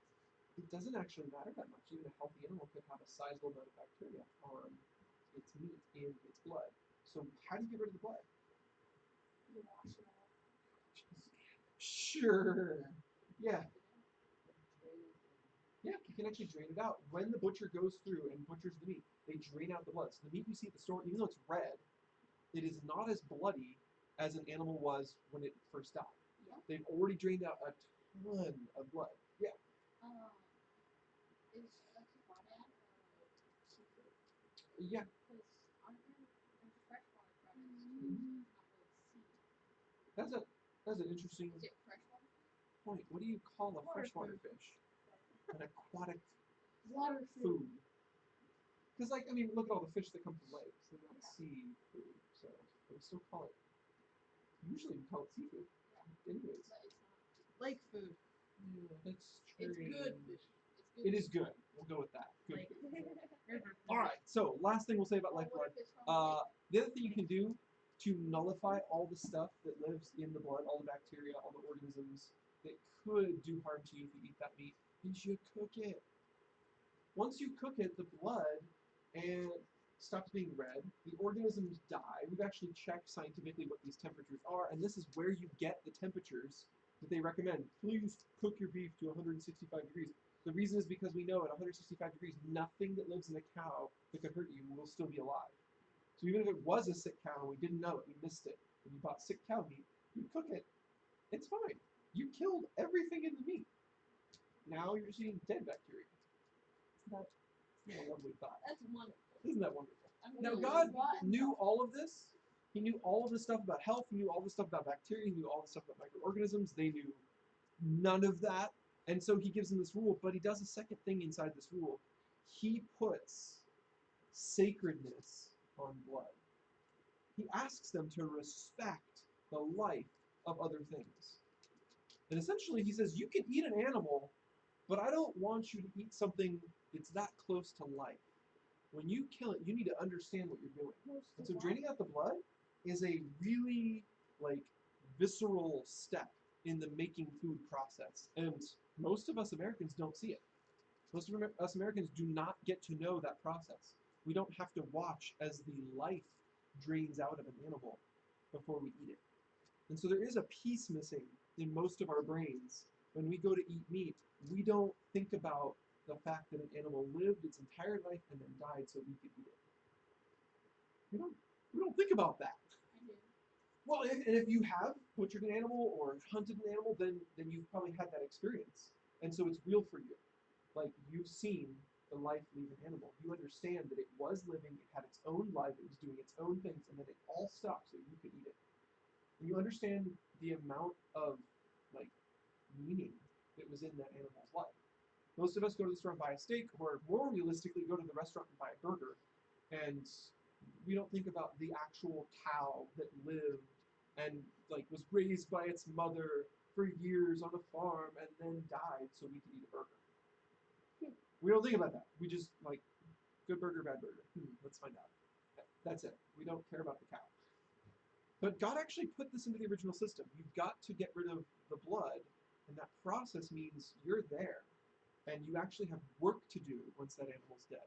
it doesn't actually matter that much. Even a healthy animal could have a sizable amount of bacteria on its meat in its blood. So how do you get rid of the blood? You wash it out. Sure. Yeah. Yeah, you can actually drain it out. When the butcher goes through and butchers the meat, they drain out the blood. So the meat you see at the store, even though it's red, it is not as bloody as an animal was when it first died. Yeah. They've already drained out a ton of blood. Yeah. Is a crawdad seafood? Yeah. Because aren't there's freshwater crawdads too, so it's not really sea. That's an interesting Is it freshwater? point. What do you call a Water freshwater food. fish? An aquatic Water food. food. Because, like, I mean, look at all the fish that come from lakes. They're not Yeah. seafood, so we still call it. Usually we call it seafood. Yeah. Anyways. But it's not. Lake food. Yeah, that's It's true. good fish. It's good. It is good. We'll go with that. Good. Lake river. All right. So last thing we'll say about Well, lifeblood. what if it's from a lake? The other thing you can do to nullify all the stuff that lives in the blood, all the bacteria, all the organisms that could do harm to you if you eat that meat, is you cook it. Once you cook it, the blood and stops being red. The organisms die. We've actually checked scientifically what these temperatures are, and this is where you get the temperatures that they recommend. Please cook your beef to 165 degrees. The reason is because we know at 165 degrees, nothing that lives in a cow that could hurt you will still be alive. So even if it was a sick cow and we didn't know it, we missed it, and you bought sick cow meat, you cook it, it's fine. You killed everything in the meat. Now you're just eating dead bacteria. Isn't that a lovely thought? That's wonderful. Isn't that wonderful? I'm Now really God rotten. knew all of this. He knew all of this stuff about health. He knew all this stuff about bacteria. He knew all this stuff about microorganisms. They knew none of that. And so he gives them this rule, but he does a second thing inside this rule. He puts sacredness on blood. He asks them to respect the life of other things. And essentially he says, you can eat an animal, but I don't want you to eat something that's that close to life. When you kill it, you need to understand what you're doing. And so draining out the blood is a really visceral step in the making food process. And most of us Americans don't see it. Most of us Americans do not get to know that process. We don't have to watch as the life drains out of an animal before we eat it. And so there is a piece missing in most of our brains. When we go to eat meat, we don't think about the fact that an animal lived its entire life and then died so we could eat it. We don't think about that. I do. Well, if you have butchered an animal or hunted an animal, then you've probably had that experience. And so it's real for you. Like, you've seen the life leave an animal. You understand that it was living, it had its own life, it was doing its own things, and then it all stopped so you could eat it. And you understand the amount of meaning that was in that animal's life. Most of us go to the store and buy a steak, or more realistically, go to the restaurant and buy a burger, and we don't think about the actual cow that lived and was raised by its mother for years on a farm and then died so we could eat a burger. We don't think about that. We just good burger, bad burger. Let's find out. That's it. We don't care about the cow. But God actually put this into the original system. You've got to get rid of the blood, and that process means you're there, and you actually have work to do once that animal's dead.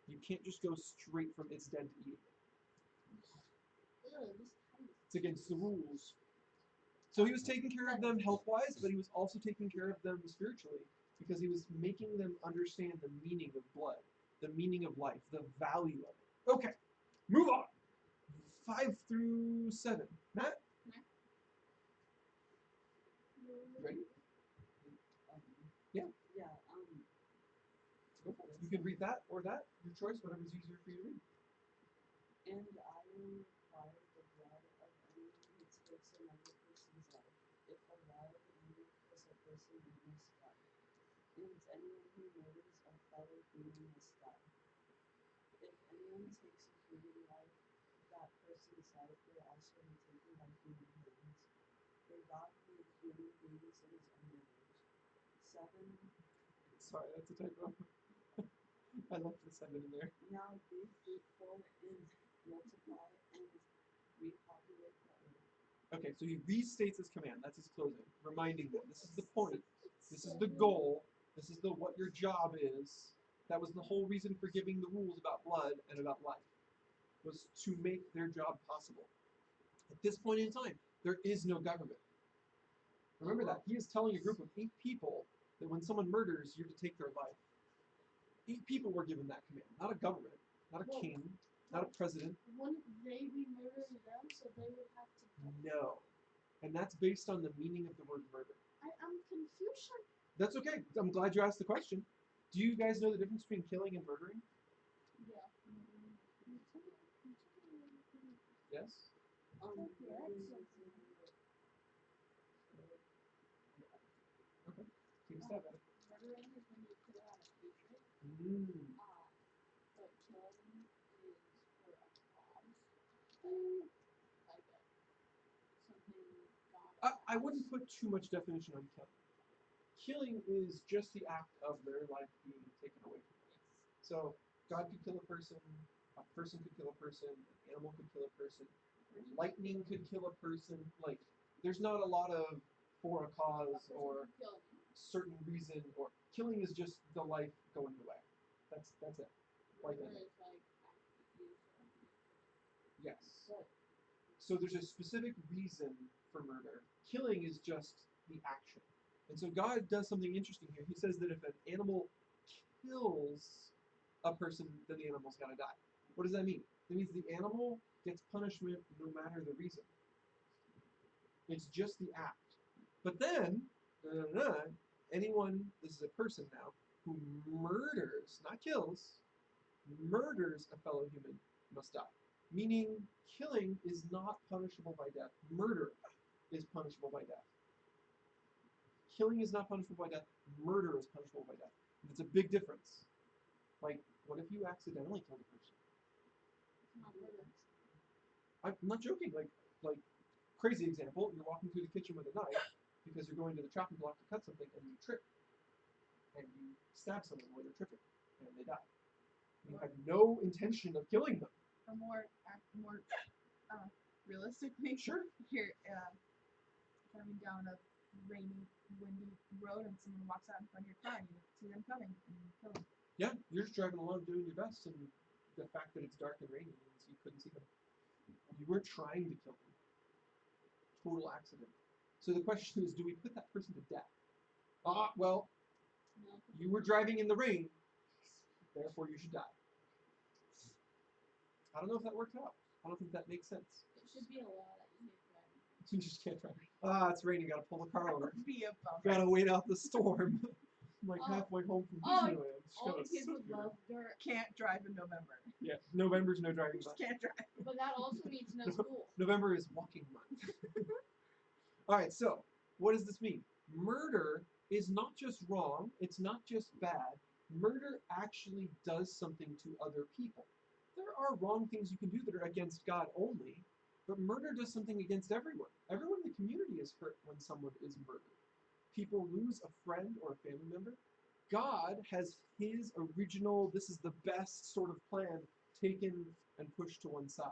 You can't just go straight from it's dead to eating it. It's against the rules. So he was taking care of them health-wise, but he was also taking care of them spiritually, because he was making them understand the meaning of blood, the meaning of life, the value of it. Okay, move on. 5 through 7. Matt? Ready? Yeah. Yeah. Go for it. You can read that or that, your choice, whatever's easier for you to read. And I will require the blood of anyone who takes another person's life, if alive and because a person must die. And anyone who murders a fellow human must die. If anyone takes a human life, that person's life will also be taken by human hands. For God made human beings in his own image. 7. Sorry, that's a typo. I left the 7 in there. Now be fruitful and multiply and repopulate the earth. Okay, so he restates his command. That's his closing, reminding them this is the point, this is the goal, this is what your job is. That was the whole reason for giving the rules about blood and about life, was to make their job possible. At this point in time, there is no government. Remember that. He is telling a group of 8 people that when someone murders, you're to take their life. 8 people were given that command, not a government, not a king, not a president. Wouldn't they be murdering them, so they would have to die? No. And that's based on the meaning of the word murder. I'm confused. That's okay. I'm glad you asked the question. Do you guys know the difference between killing and murdering? Yeah. Yes? Okay. Take a stab at it. Murdering is when you kill out of hatred. Mm. But killing is for a cause. Like something God. I wouldn't put too much definition on killing. Killing is just the act of their life being taken away from them. So God could kill a person could kill a person, an animal could kill a person, lightning could kill a person. Like, there's not a lot of for a cause or certain reason, or killing is just the life going away. That's it. Like that. Yes. So there's a specific reason for murder. Killing is just the action. And so God does something interesting here. He says that if an animal kills a person, then the animal's got to die. What does that mean? It means the animal gets punishment no matter the reason. It's just the act. But then, anyone, this is a person now, who murders, not kills, murders a fellow human must die. Meaning, killing is not punishable by death. Murder is punishable by death. Killing is not punishable by death. Murder is punishable by death. And it's a big difference. Like, what if you accidentally killed a person? It's not murder. I'm not joking. Like, crazy example. You're walking through the kitchen with a knife because you're going to the chopping block to cut something, and you trip, and you stab someone while you're tripping, and they die. You had no intention of killing them. Or more realistically, Sure. Here, driving down a rainy, windy road, and someone walks out in front of your car, and you see them coming, and you kill them. Yeah, you're just driving along doing your best, and the fact that it's dark and rainy means you couldn't see them. You weren't trying to kill them. Total accident. So the question is, do we put that person to death? Well, No. you were driving in the rain, therefore you should die. I don't know if that works out. I don't think that makes sense. It should be a law that you can't drive. You just can't drive. It's raining, gotta pull the car That over. would be a bummer. Gotta wait out the storm. I'm like halfway home from Disneyland. Just All gotta the kids sit would here. love dirt. Can't drive in November. Yeah, November's no driving Just month. can't drive. But that also means no school. November is walking month. Alright, so what does this mean? Murder is not just wrong, it's not just bad. Murder actually does something to other people. There are wrong things you can do that are against God only, but murder does something against everyone. Everyone in the community is hurt when someone is murdered. People lose a friend or a family member. God has his original, this is the best sort of plan taken and pushed to one side.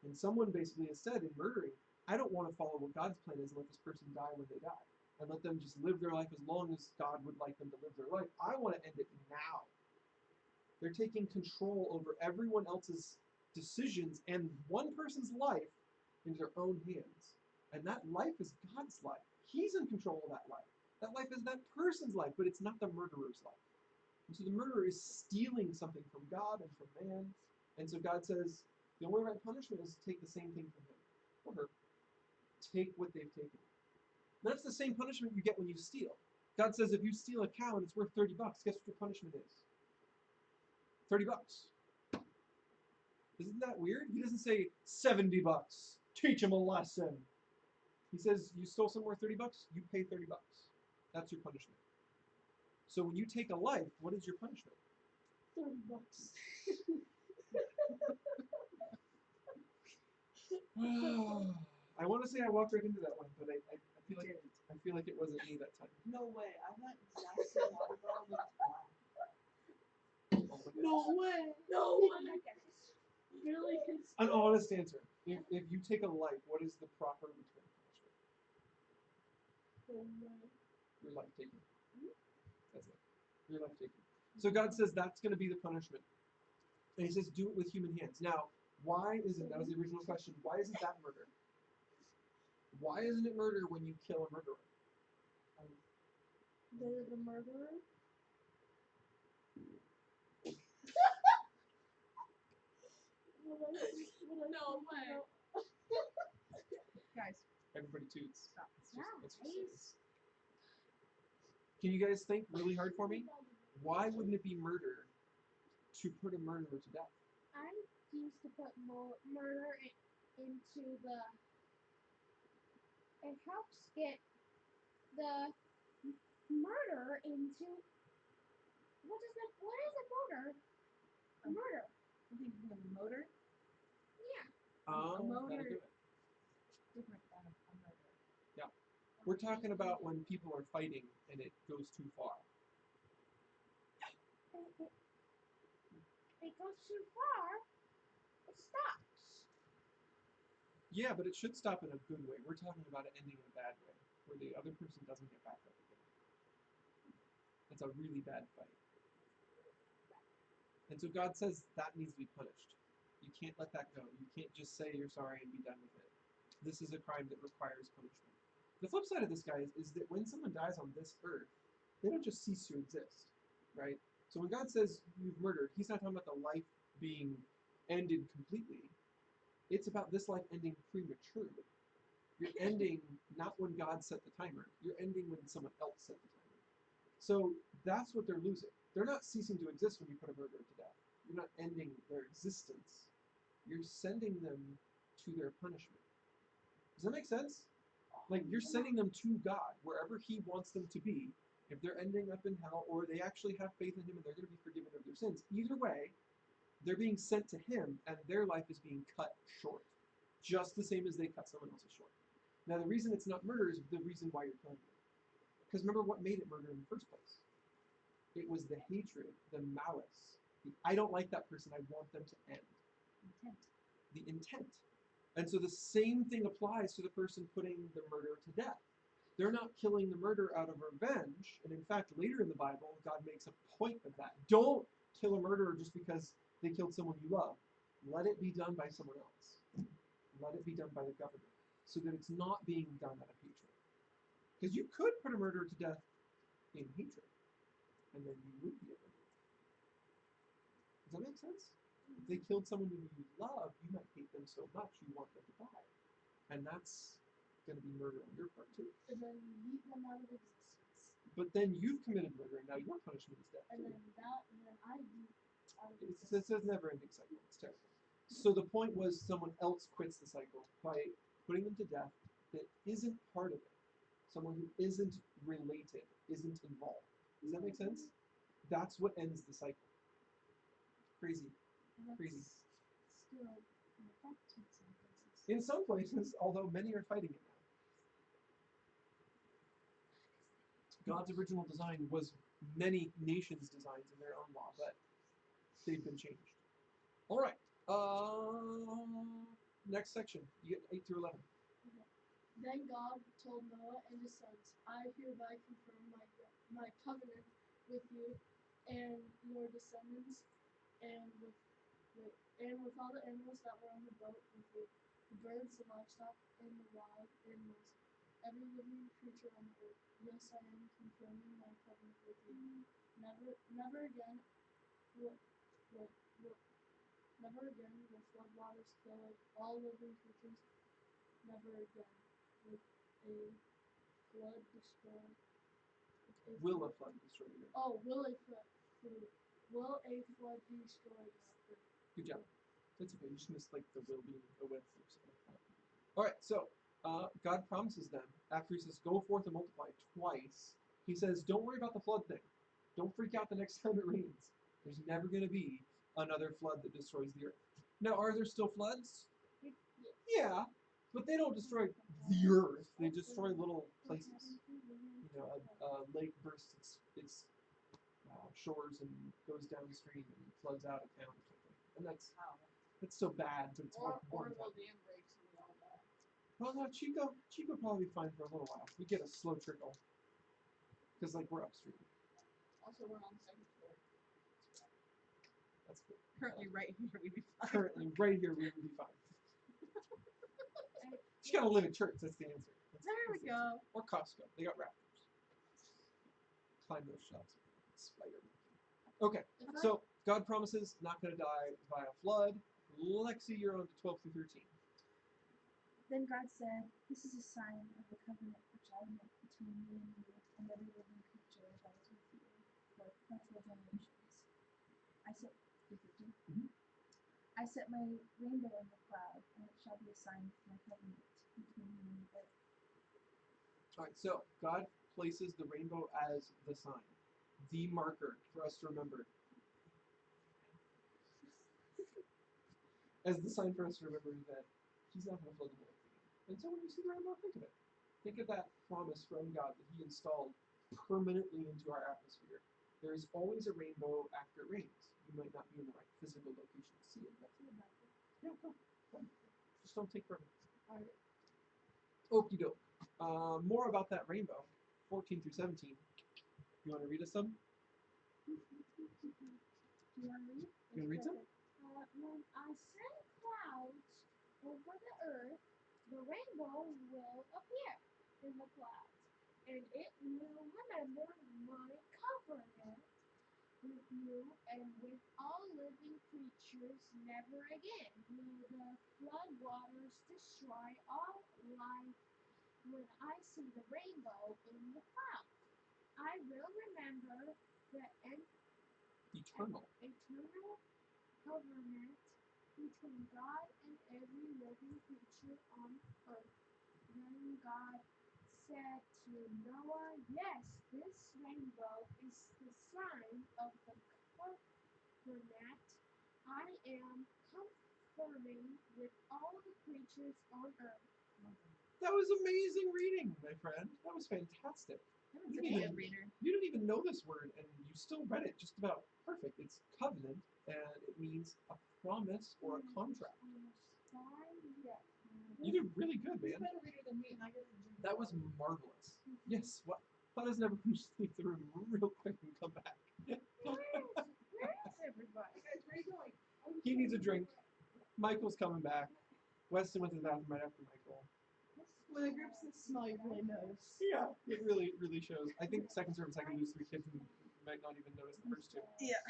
And someone basically has said in murdering, I don't want to follow what God's plan is and let this person die when they die. And let them just live their life as long as God would like them to live their life. I want to end it now. They're taking control over everyone else's decisions and one person's life into their own hands. And that life is God's life. He's in control of that life. That life is that person's life, but it's not the murderer's life. And so the murderer is stealing something from God and from man. And so God says, the only right punishment is to take the same thing from him or her. Take what they've taken. That's the same punishment you get when you steal. God says if you steal a cow and it's worth 30 bucks, guess what your punishment is? 30 bucks. Isn't that weird? He doesn't say 70 bucks. Teach him a lesson. He says you stole somewhere 30 bucks, you pay 30 bucks. That's your punishment. So when you take a life, what is your punishment? 30 bucks. I want to say I walked right into that one, but I feel like it wasn't me that time. No way. I got exactly water bottle with black. Oh my No goodness. way. No way. Really? An honest answer. If you take a life, what is the proper return punishment? Your life taken. That's it. Your life taken. So God says that's going to be the punishment. And he says do it with human hands. Now, why isn't, that was the original question, why isn't that murder? Why isn't it murder when you kill a murderer? They're the murderer? No way. Guys, Everybody toots. It's Yeah, just nice. serious. Can you guys think really hard for me? Why wouldn't it be murder to put a murderer to death? I used to put murder into the. It helps get the murder into. What is it? What is a motor? A murder. I'm thinking of a motor. Yeah. That'll motor- do it. Different than a murder. Yeah. We're talking about when people are fighting and it goes too far. It goes too far. It stops. Yeah, but it should stop in a good way. We're talking about it ending in a bad way, where the other person doesn't get back up again. That's a really bad fight. And so God says that needs to be punished. You can't let that go. You can't just say you're sorry and be done with it. This is a crime that requires punishment. The flip side of this, guys, is that when someone dies on this earth, they don't just cease to exist, right? So when God says you've murdered, he's not talking about the life being ended completely. It's about this life ending prematurely. You're ending not when God set the timer. You're ending when someone else set the timer. So that's what they're losing. They're not ceasing to exist when you put a murderer to death. You're not ending their existence. You're sending them to their punishment. Does that make sense? Like you're sending them to God, wherever he wants them to be. If they're ending up in hell or they actually have faith in him and they're going to be forgiven of their sins, either way, they're being sent to him and their life is being cut short. Just the same as they cut someone else's short. Now, the reason it's not murder is the reason why you're killing them. Because remember what made it murder in the first place? It was the hatred, the malice, the I don't like that person, I want them to end. Intent. The intent. And so the same thing applies to the person putting the murderer to death. They're not killing the murderer out of revenge. And in fact, later in the Bible, God makes a point of that. Don't kill a murderer just because they killed someone you love. Let it be done by someone else. Let it be done by the government. So that it's not being done out of hatred. Because you could put a murderer to death in hatred. And then you would be a murderer. Does that make sense? If they killed someone who you love, you might hate them so much you want them to die. And that's going to be murder on your part too. And then yeet them out of existence. But then you've committed murder, and now your punishment is death. And then I yeet out of It's existence. a never-ending cycle. It's terrible. So the point was someone else quits the cycle by putting them to death that isn't part of it. Someone who isn't related, isn't involved. Does that make sense? That's what ends the cycle. Crazy. Crazy. Still an effect in some places. In some places, although many are fighting it now. God's original design was many nations' designs in their own law, but they've been changed. All right. Next section. You get 8 through 11. Then God told Noah and his sons, I hereby confirm my covenant with you and your descendants and with all the animals that were on the boat with you, the birds, the livestock, and the wild animals, every living creature on the earth. Yes, I am confirming my covenant with you. Never again will flood waters kill all living creatures. Never again will a flood destroy. Will a flood destroy the earth? Oh, will a flood destroy the earth? Good job. That's okay. You just missed like the will being a with or something like that. All right. So God promises them after he says, "Go forth and multiply" twice. He says, "Don't worry about the flood thing. Don't freak out the next time it rains. There's never going to be another flood that destroys the earth." Now, are there still floods? Yeah, but they don't destroy the earth. They destroy little places. You know, a lake bursts its shores and goes downstream and floods out of town or something. And that's so bad, but it's Or one the time. dam breaks and we all die. Well, no, Chico probably be fine for a little while. We get a slow trickle because like we're upstream. Also, we're on the second floor. That's good. Currently, right here, we'd be fine. Currently, right here, we would be fine. You gotta live in church. That's the answer. There we go. Or Costco. They got rafters. Climb those shelves. Spider. Okay, so God promises not going to die by a flood. Lexi, you're on to 12 through 13. Then God said, "This is a sign of the covenant which I make between me and you and every living creature that is with you for perpetual generations. I set, I set my rainbow in the cloud, and it shall be a sign of my covenant between me and the earth." All right, so God places the rainbow as the sign, the marker for us to remember. As the sign for us to remember that He's not going to flood the world again. And so when you see the rainbow, think of it. Think of that promise from God that He installed permanently into our atmosphere. There is always a rainbow after it rains. You might not be in the right physical location to see it, but yeah, go. Just don't take forever. All right. Okie doke. More about that rainbow, 14 through 17. You want to read us some? Do you want to read? You want to read some? When I send clouds over the earth, the rainbow will appear in the clouds, and it will remember my covenant with you and with all living creatures. Never again will the flood waters destroy all life when I see the rainbow in the clouds. I will remember the Eternal. eternal covenant between God and every living creature on earth. Then God said to Noah, "Yes, this rainbow is the sign of the covenant I am confirming with all the creatures on earth." That was amazing reading, my friend. That was fantastic. You didn't even know this word, and you still read it just about perfect. It's covenant, and it means a promise or a contract. You did really good, man. Better reader than me, and I get to drink. That was marvelous. Yes, well, let us never finish leave the room real quick and come back. Where is everybody? Guys, where are you going? He needs a drink. Michael's coming back. Weston went to the bathroom right after Michael. When the groups that smell, you really notice. Yeah, it really shows. I think second service I could lose 3 kids and you might not even notice the first 2. Yeah.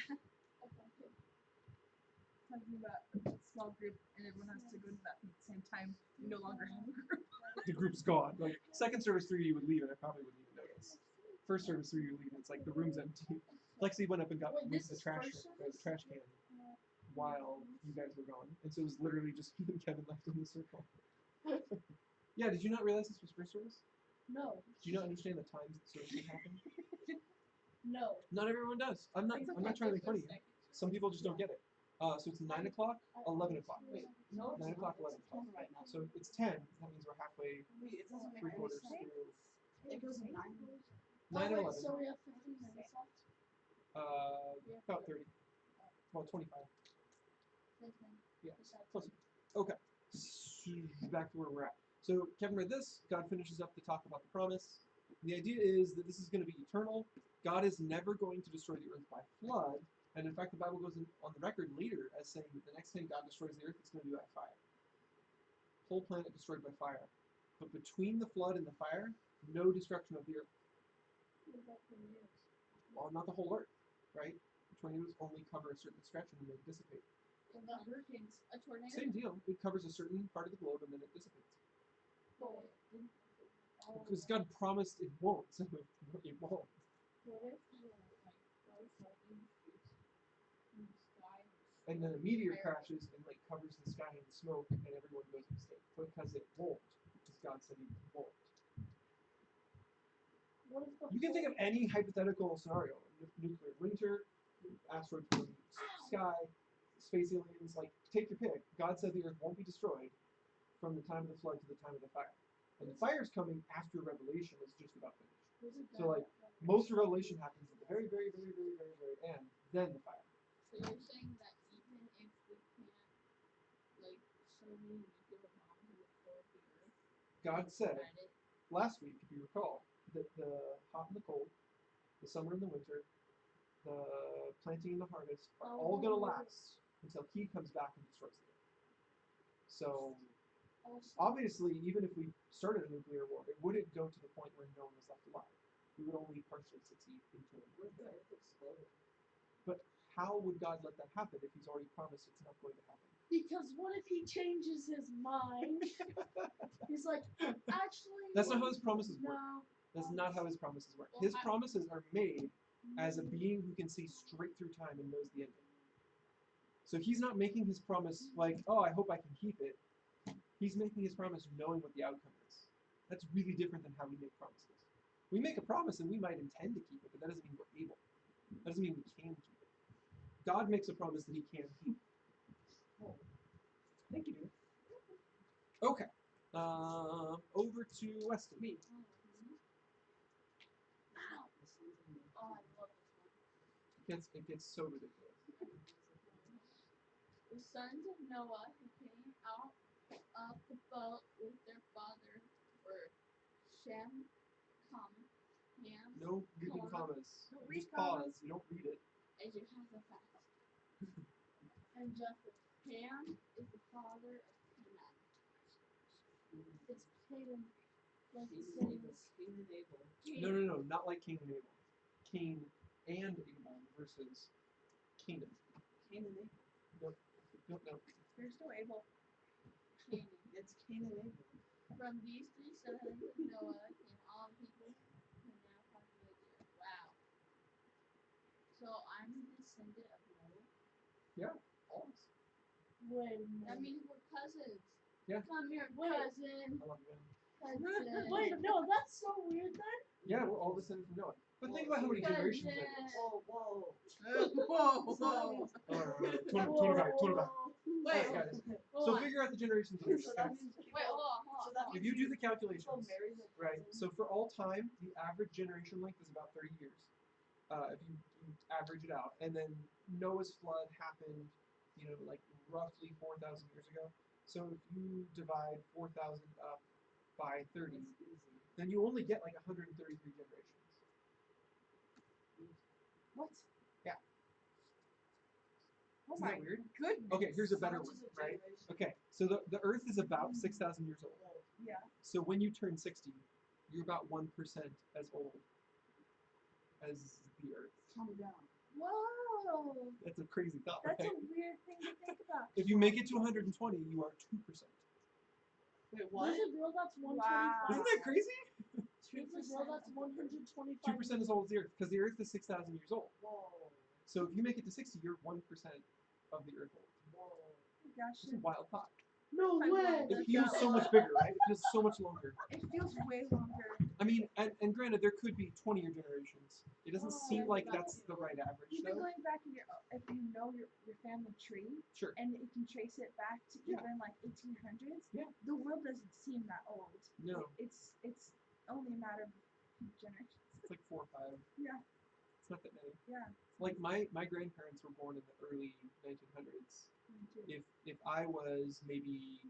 Talking about a small group and everyone has to go to the bathroom at the same time. You no longer have a group. The group's gone. Like second service 3 you would leave and I probably wouldn't even notice. First service 3 you leave and it's like the room's empty. Lexi went up and got went to the trash can while you guys were gone. And so it was literally just me and Kevin left in the circle. Yeah, did you not realize this was first service? No. Do you not understand the times that services happen? No. Not everyone does. I'm not trying to make fun of you. Some people just don't get it. So it's 9 o'clock, 11 o'clock. Wait, no, 9 o'clock, 11 o'clock. right now. So it's 10. That means we're halfway, Wait, it doesn't make 3 any quarters sense. through. It goes in 9. 9 and Wait, 11. so we have 15 minutes left? About 30. Well, 25. Yeah, close. Okay. So back to where we're at. So Kevin read this. God finishes up to talk about the promise. The idea is that this is going to be eternal. God is never going to destroy the earth by flood. And in fact, the Bible goes on the record later as saying that the next time God destroys the earth, it's going to be by fire. Whole planet destroyed by fire. But between the flood and the fire, no destruction of the earth. Well, not the whole earth, right? Tornadoes only cover a certain stretch and then they dissipate. What about hurricanes? A tornado? Same deal. It covers a certain part of the globe and then it dissipates. Because God promised it won't, so it won't. And then a meteor crashes and like covers the sky in smoke and everyone goes extinct. Because it won't. Because God said he won't. You can think of any hypothetical scenario. Nuclear winter, asteroids from the sky, space aliens, like take your pick. God said the earth won't be destroyed from the time of the flood to the time of the fire. And the fire's coming after Revelation is just about finished. So like most of Revelation happens at the very end, then the fire. So you're saying that even if we can't, like, show me nuclear bombs that would flood the earth, God said planet, last week, if you recall, that the hot and the cold, the summer and the winter, the planting and the harvest are all going to last until he comes back and destroys the earth. So obviously, even if we started a nuclear war, it wouldn't go to the point where no one was left alive. We would only partially succeed in killing the earth. But how would God let that happen if he's already promised it's not going to happen? Because what if he changes his mind? He's like, actually. That's not how his promises work. No. That's not how his promises work. Well, His I- promises are made as a being who can see straight through time and knows the ending. So he's not making his promise like, oh, I hope I can keep it. He's making his promise knowing what the outcome is. That's really different than how we make promises. We make a promise and we might intend to keep it, but that doesn't mean we're able. That doesn't mean we can keep it. God makes a promise that he can keep. Oh. Thank you, dear. Okay. Over to Weston. Me. Wow. Oh, I love this one. It gets so ridiculous. The sons of Noah who came out of the boat with their father were Shem, Ham, No reading comma, commas. Don't You read just pause. commas. You don't read it. and Jehoshaphat. And Japheth. Ham is the father of Canaan. It's Canaan. Like Cain it and Abel. says. Cain and Abel. No, not like Cain and Abel. Cain and Abel versus Canaan. Cain and Abel. No. There's no Abel. Canaan. It's Cain and Abel. From these three sons of Noah came all people who now populate the earth. Wow. So I'm a descendant of Noah. Yeah. Almost. Wait a That minute. means we're cousins. Yeah. Come here, Wait. cousin. I love you, man. Cousin. Wait, no, that's so weird then. Yeah, we're all descendants from Noah. But think about how many generations that is. Whoa, whoa. Whoa. Tone it back. Wait, Alright, guys. Hold So on. figure out the generations of this. So Okay? that means people, Wait, hold on. so that If means you do the people calculations, marry their right? cousins. So for all time, the average generation length is about 30 years. If you average it out, and then Noah's flood happened, like roughly 4,000 years ago. So if you divide 4,000 up by 30, That's easy. then you only get like 133 generations. What? Yeah. Oh Isn't that weird? goodness. Okay, here's a How better much one, is a right? generation? Okay, so the Earth is about 6,000 years old. Whoa. Yeah. So when you turn 60, you're about 1% as old as the Earth. Calm down. Whoa. That's a crazy thought, That's right? a weird thing to think about. If you make it to 120, you are 2%. Wait, what? There's a girl that's 125. Wow. Isn't that crazy? There's a girl that's 125. 2% as old as the Earth, because the Earth is 6,000 years old. Whoa. So if you make it to 60, you're 1% of the Earth old. Whoa. Gosh. It's a wild thought. No I way. love It feels so much bigger, right? It feels so much longer. It feels way longer. I mean, and granted, there could be 20-year generations. It doesn't Oh, seem yeah, like but that's the right average, Even though. going back in if you know your family tree, Sure. and you can trace it back to Yeah. even like 1800s, Yeah. the world doesn't seem that old. No. It's only a matter of generations. It's like 4 or 5. Yeah. It's not that many. Yeah. Like my grandparents were born in the early 1900s. If I was maybe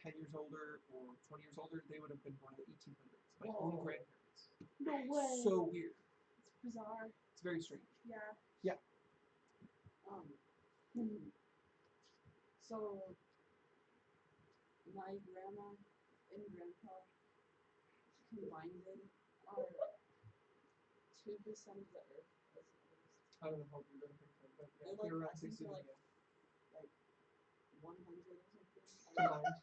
10 years older or 20 years older, they would have been born in the 1800s. My own Whoa. grandparents. No way. So weird. It's bizarre. It's very strange. Yeah. So my grandma and grandpa combined are 2% of the earth. I don't know how you're gonna think so, but yeah, They're they're like, around I think 60 they're yeah. like 100 or something. I don't know. Combined.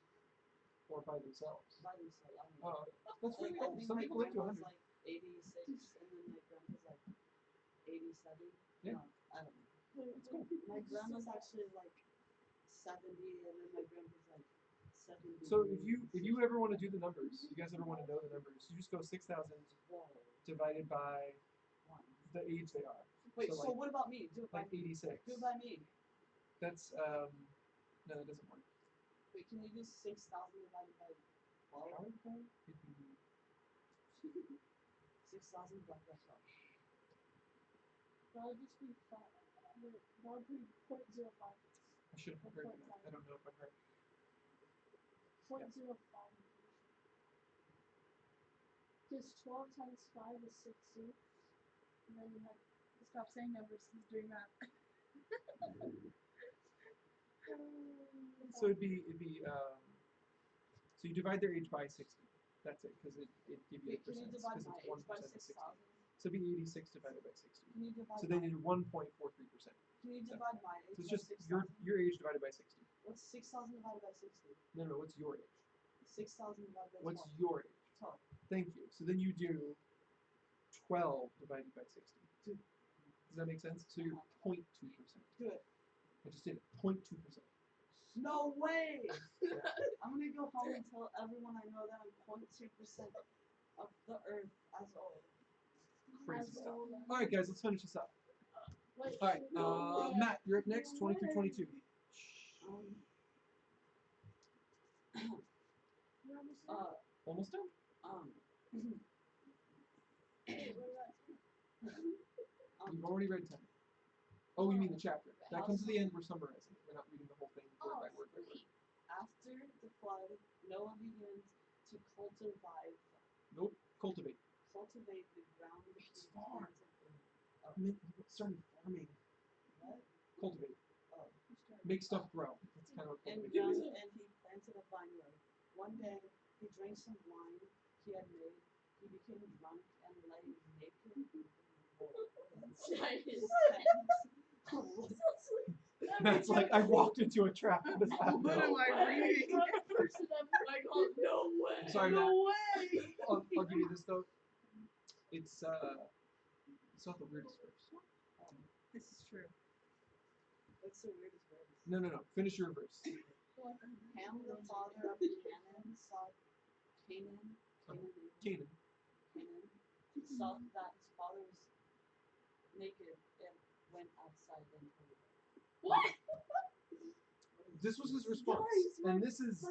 Or by themselves. By themselves. I don't know. That's really I cool. think Some my people live to grandma's 100. like 86, and then my grandpa's like 87. Yeah. No, I don't know. It's cool. My grandma's actually like 70, and then my grandpa's like 70. So if you ever want to do the numbers, you guys ever want to know the numbers, you just go 6,000 Whoa. divided by One. the age they are. Wait, So, so like- what about me? Do it by Like me. 86. Do it by me. That's no, that doesn't work. Wait, can you do 6,000 divided by 12? How would that? It'd be 6,000 divided by 12. That would just be 5. That would be 0.05. I should have heard that. I don't know if I heard. 0.05. Because 12 times 5 is 60. And then you have to stop saying numbers and doing that. So it'd be so you divide their age by 60. That's it, because it gives you Wait, the can you percents, divide because my it's age by 1% of 60. 6,000? So it'd be 86 divided by 60. Can you divide So then my, you do 1.43%. can you divide my age So it's by just 6,000? your age divided by 60. What's 6,000 divided by 60? No, what's your age? 6,000 divided by 12. What's your age? 12. Thank you. So then you do 12 divided by 60. Does that make sense? So you're 0.2%. Good. I just did it. 0.2%. No way! I'm gonna go home and tell everyone I know that I'm 0.2% of the earth as old. Crazy As stuff. old as- All right, guys, let's finish this up. Wait, All right, so- Matt, you're up next. 20 through 22. Um, You're almost there? Almost done. Wait, what about You've already read 10. Oh, you mean the chapter. That comes to the end. We're summarizing it. We're not reading the whole thing word by word by word. after the flood, Noah begins to cultivate Nope. Cultivate. the ground he farm. planted in. I mean, starting farming. What? Cultivate. Oh. Make stuff grow. That's kind of what And cultivate is. he planted a vineyard. One day, he drank some wine he had made. He became drunk and lay naked in the floor. Matt's like, I walked into a trap. What does that What am mean? I reading? person ever? I go, no way. I'm sorry, No Matt. way! I'll give you this though. It's not the weirdest verse. This is true. What's the weirdest verse? No. Finish your verse. Ham, the father of Canaan, saw Canaan saw that his father was naked and went outside and told him. What? This was his response, and this is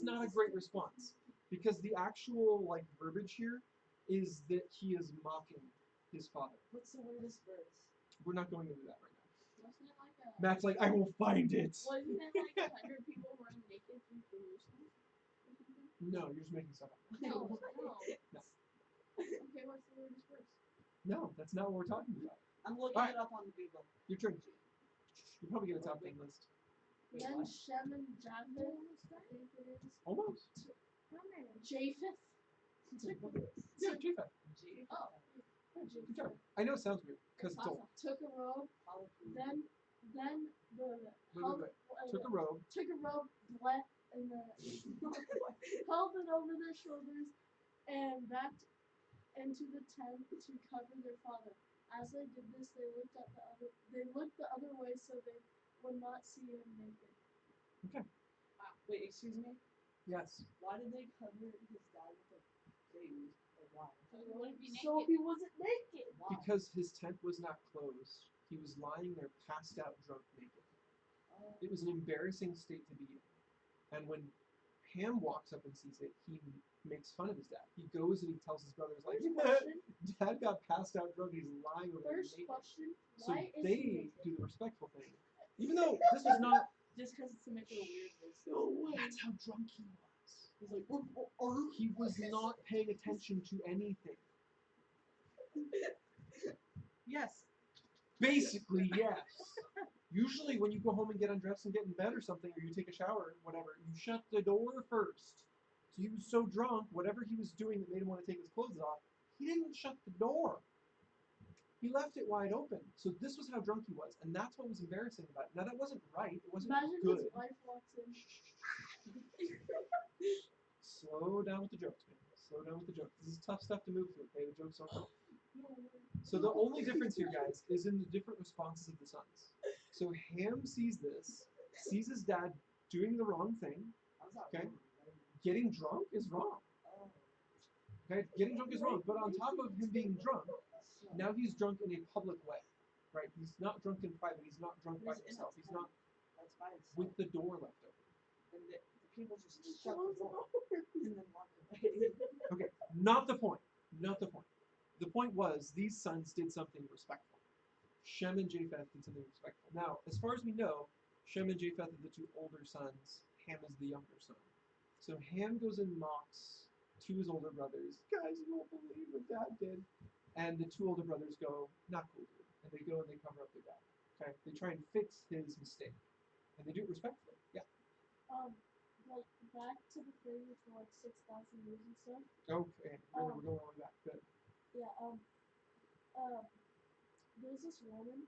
not a great response because the actual like verbiage here is that he is mocking his father. What's the weirdest verse? We're not going into that right now. Wasn't it like Matt's like, I will find it. Wasn't it like 100 people running naked through Jerusalem? Or something? No, you're just making stuff up. No. No. Okay, what's the weirdest verse? No, that's not what we're talking about. I'm looking Alright. it up on Google. Your turn. You probably get a top 10 list. Wait, Then what? Shem and Japheth, I think it is. Almost. Japheth. Yeah, Japheth. G. Oh. Good job. I know it sounds weird because it's old. Took a robe. Then the Wait. Took a robe. took a robe, bled, and held it over their shoulders, and backed into the tent to cover their father. As they did this, they looked the other way so they would not see him naked. Wait, excuse me? Yes. Why did they cover his dad with a baby? Like, why? So he wouldn't be naked. So he wasn't naked. Why? Because his tent was not closed. He was lying there, passed out, drunk, naked. It was an embarrassing state to be in. And when Ham walks up and sees it, he makes fun of his dad. He goes and he tells his brothers, like, First question. Dad got passed out drunk, he's lying over there First naked. question. So Why is he they naked? do the respectful thing. Even though this was not, Just because it's to make it a weird verse. that's how drunk he was. He's like, He was not paying attention to anything. yes. Basically, yes. Usually when you go home and get undressed and get in bed or something, or you take a shower, whatever, you shut the door first. So he was so drunk, whatever he was doing that made him want to take his clothes off, he didn't shut the door. He left it wide open. So this was how drunk he was, and that's what was embarrassing about it. Now that wasn't right, it wasn't Imagine good. his wife walks in. Slow down with the jokes, man. Slow down with the jokes. This is tough stuff to move through, okay? The jokes don't come. So the only difference here, guys, is in the different responses of the sons. So Ham sees this, sees his dad doing the wrong thing. Okay? Getting drunk is wrong. Okay? Getting drunk is wrong. But on top of him being drunk, now he's drunk in a public way. Right? He's not drunk in private. He's not drunk by himself. He's not with the door left open. And the people just shut the door and then walk away. Okay, not the point. Not the point. The point was these sons did something respectful. Shem and Japheth did something respectful. Now, as far as we know, Shem and Japheth are the two older sons. Ham is the younger son. So Ham goes and mocks to his older brothers. Guys, you won't believe what Dad did. And the two older brothers go, not cool, dude. And they go and they cover up their dad. Okay, they try and fix his mistake, and they do it respectfully. Yeah. Like back to the thing for like 6,000 years and stuff. Okay, we're going all the way back. Good. Yeah. There's this woman,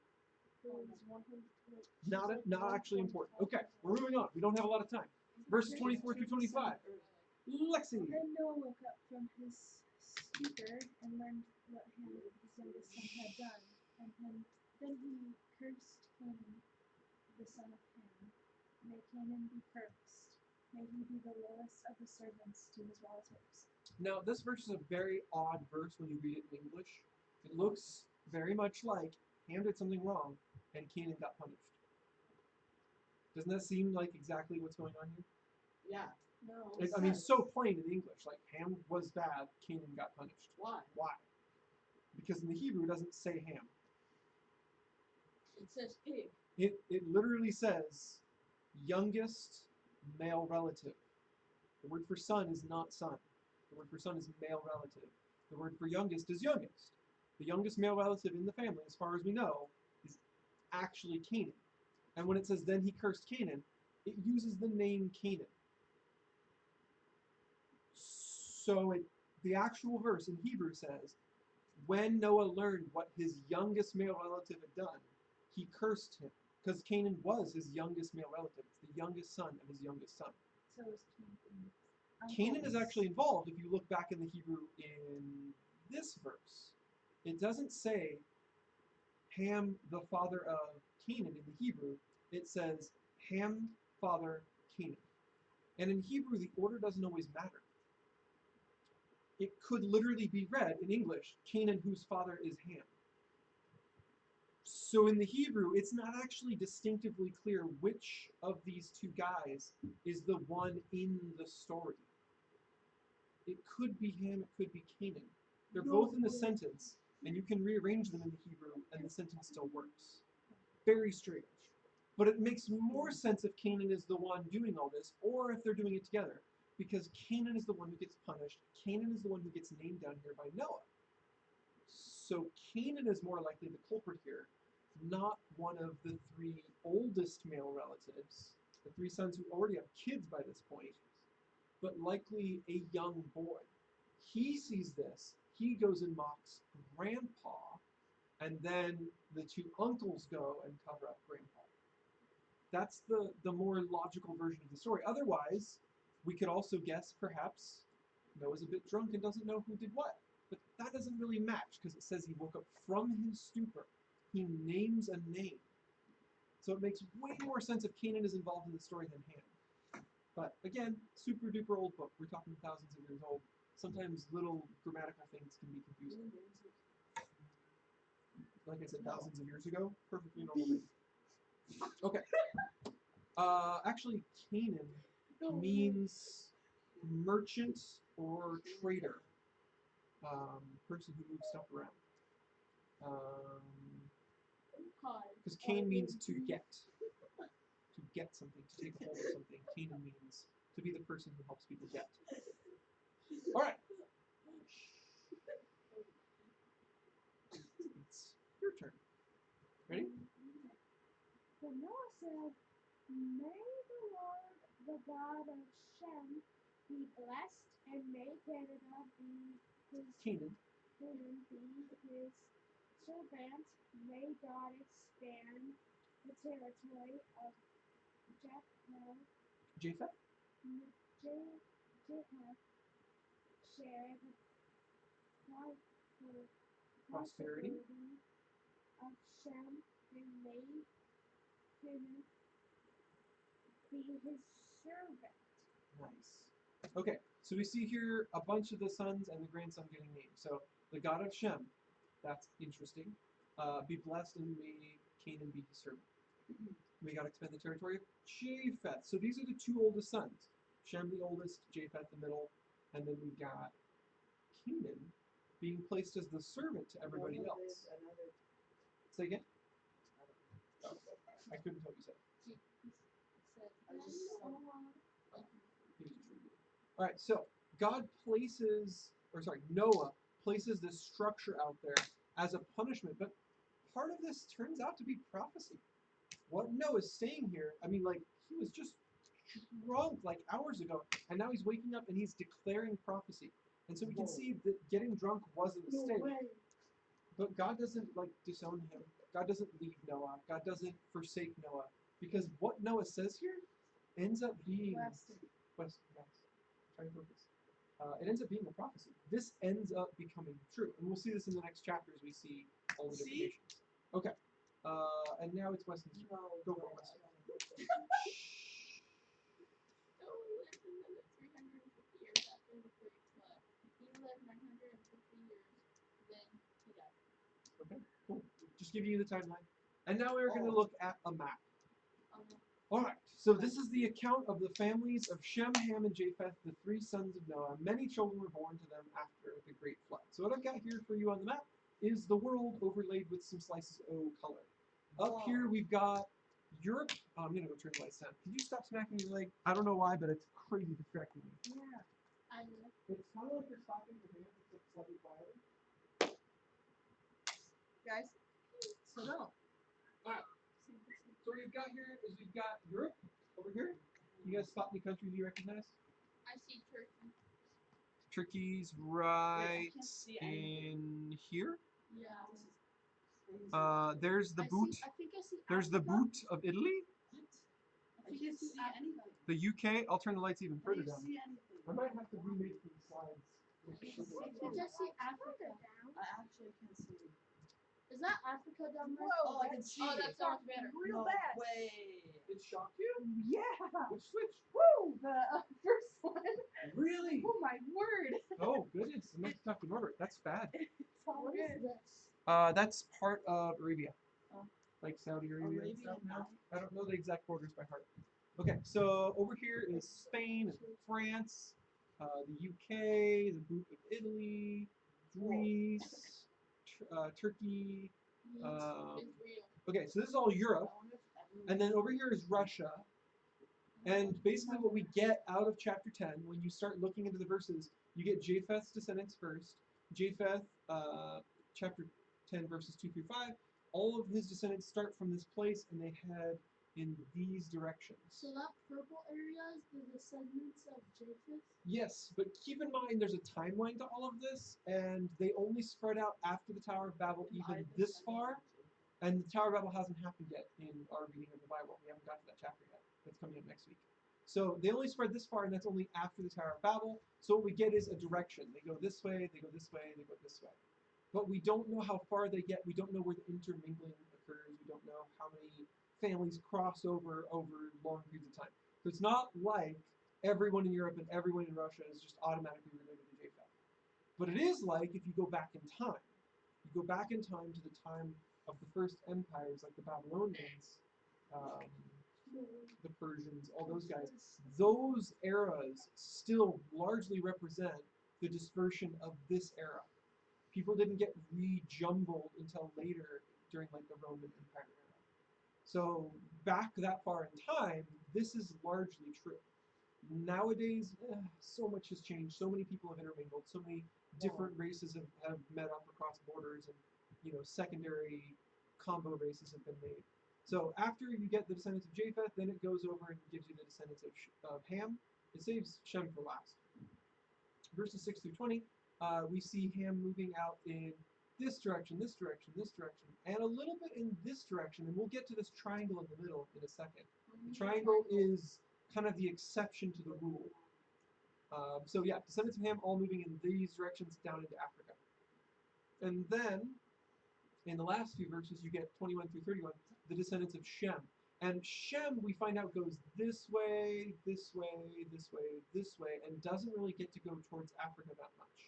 is 100. Like, she's Not like not actually important. 125 Okay, years we're moving on. We don't have a lot of time. Verses 24 through 25. Lexi. Then Noah woke up from his stupor and learned what Ham, his youngest son, had done. And then he cursed Canaan, the son of Ham. May Canaan be cursed. May he be the lowest of the servants to his relatives. Now, this verse is a very odd verse when you read it in English. It looks very much like Ham did something wrong and Canaan got punished. Doesn't that seem like exactly what's going on here? Yeah. No. I mean, so plain in English. Like, Ham was bad, Canaan got punished. Why? Why? Because in the Hebrew, it doesn't say Ham. It says pig. It literally says youngest male relative. The word for son is not son. The word for son is male relative. The word for youngest is youngest. The youngest male relative in the family, as far as we know, is actually Canaan. And when it says, then he cursed Canaan, it uses the name Canaan. So the actual verse in Hebrew says, when Noah learned what his youngest male relative had done, he cursed him. Because Canaan was his youngest male relative. It's the youngest son of his youngest son. So is Canaan. Canaan is actually involved if you look back in the Hebrew in this verse. It doesn't say Ham, the father of Canaan in the Hebrew. It says Ham, father, Canaan. And in Hebrew, the order doesn't always matter. It could literally be read in English, Canaan whose father is Ham. So in the Hebrew, it's not actually distinctively clear which of these two guys is the one in the story. It could be Ham, it could be Canaan. They're both in the sentence, and you can rearrange them in the Hebrew, and the sentence still works. Very strange. But it makes more sense if Canaan is the one doing all this, or if they're doing it together, because Canaan is the one who gets punished. Canaan is the one who gets named down here by Noah. So Canaan is more likely the culprit here, not one of the three oldest male relatives, the three sons who already have kids by this point, but likely a young boy. He sees this, he goes and mocks grandpa, and then the two uncles go and cover up grandpa. That's the more logical version of the story. Otherwise, we could also guess perhaps Noah's a bit drunk and doesn't know who did what. But that doesn't really match because it says he woke up from his stupor. He names a name. So it makes way more sense if Canaan is involved in the story than Ham. But again, super duper old book. We're talking thousands of years old. Sometimes little grammatical things can be confusing. Like I said, thousands of years ago, perfectly normal name. Okay. Actually, Canaan means merchant or trader. Person who moves stuff around. Because Cain means to get something, to take a hold of something. Canaan means to be the person who helps people get. All right. It's your turn. Ready? Then Noah said, may the Lord, the God of Shem, be blessed, and may Canada be his Canaan. Canaan be his servant. May God expand the territory of Japheth. Japheth, share the Prosperity. of Shem, and may Canaan be his servant. Nice. Okay, so we see here a bunch of the sons and the grandson getting named. So the God of Shem, that's interesting. Be blessed and may Canaan be his servant. We got to expand the territory of Japheth. So these are the two oldest sons. Shem the oldest, Japheth the middle, and then we got Canaan being placed as the servant to everybody else. Say again? Oh, I couldn't tell what you said. All right, so Noah places this structure out there as a punishment, but part of this turns out to be prophecy. What Noah's saying here, I mean, like, he was just drunk like hours ago, and now he's waking up and he's declaring prophecy. And so we can see that getting drunk was a mistake, but God doesn't, like, disown him. God doesn't leave Noah. God doesn't forsake Noah. Because what Noah says here ends up being West, yes. Try and focus. It ends up being a prophecy. This ends up becoming true, and we'll see this in the next chapter as we see all the different nations. Okay, and now it's Weston's turn. Go for it, Weston. Noah lived another 350 years after the great flood. He lived 950 years, then he died. Okay, cool. Just giving you the timeline. And now we're going to look at a map. All right, so this is the account of the families of Shem, Ham, and Japheth, the three sons of Noah. Many children were born to them after the great flood. So what I've got here for you on the map is the world overlaid with some slices of color. Up here we've got Europe. Oh, I'm going to go turn the lights down. Could you stop smacking your leg? I don't know why, but it's crazy distracting me. Yeah. I know. It's kind of like you're slapping your hands, except slightly quieter. Guys, sit down. Alright. So what we've got here is we've got Europe over here. You guys spot any countries you recognize? I see Turkey. Turkey's right can't see anything. in here. Yeah. There's the boot. I think I see There's the Africa. boot of Italy. I can't see anything. The UK. I'll turn the lights even I further can't down. see anything. I might have to remake these slides. I think I see Africa. I actually can't see. Is that Africa down there? Oh, I can see. Oh, that's so much better. real bad. Way. It shocked you? Yeah. Which switch? Woo! The first one. Really? Oh my word. Oh goodness! I must talk to Norbert. That's bad. It's all What is good. this? That's part of Arabia. Oh. Like Saudi Arabia and stuff Arabian now. I don't know the exact borders by heart. Okay, so over here is Spain and France, the UK, the boot of Italy, Greece, Turkey. Israel. Okay, so this is all Europe, and then over here is Russia. And basically what we get out of chapter 10, when you start looking into the verses, you get Japheth's descendants first. Japheth, chapter 10, verses 2 through 5, all of his descendants start from this place and they head in these directions. So that purple area is the descendants of Japheth? Yes, but keep in mind there's a timeline to all of this, and they only spread out after the Tower of Babel even this far, and the Tower of Babel hasn't happened yet in our reading of the Bible. We haven't got to that chapter yet. That's coming up next week. So they only spread this far, and that's only after the Tower of Babel. So what we get is a direction. They go this way, they go this way, they go this way. But we don't know how far they get. We don't know where the intermingling occurs. We don't know how many families cross over long periods of time. So it's not like everyone in Europe and everyone in Russia is just automatically related to Japheth. But it is like if you go back in time. You go back in time to the time of the first empires, like the Babylonians, the Persians, all those guys. Those eras still largely represent the dispersion of this era. People didn't get rejumbled until later during like the Roman Empire era. So back that far in time, this is largely true. Nowadays, so much has changed. So many people have intermingled. So many different races have met up across borders, and secondary combo races have been made. So after you get the descendants of Japheth, then it goes over and gives you the descendants of Ham. It saves Shem for last. Verses 6 through 20, we see Ham moving out in this direction, this direction, this direction, and a little bit in this direction, and we'll get to this triangle in the middle in a second. The triangle is kind of the exception to the rule. So yeah, descendants of Ham all moving in these directions down into Africa. And then, in the last few verses, you get 21 through 31, the descendants of Shem. And Shem, we find out, goes this way, this way, this way, this way, and doesn't really get to go towards Africa that much.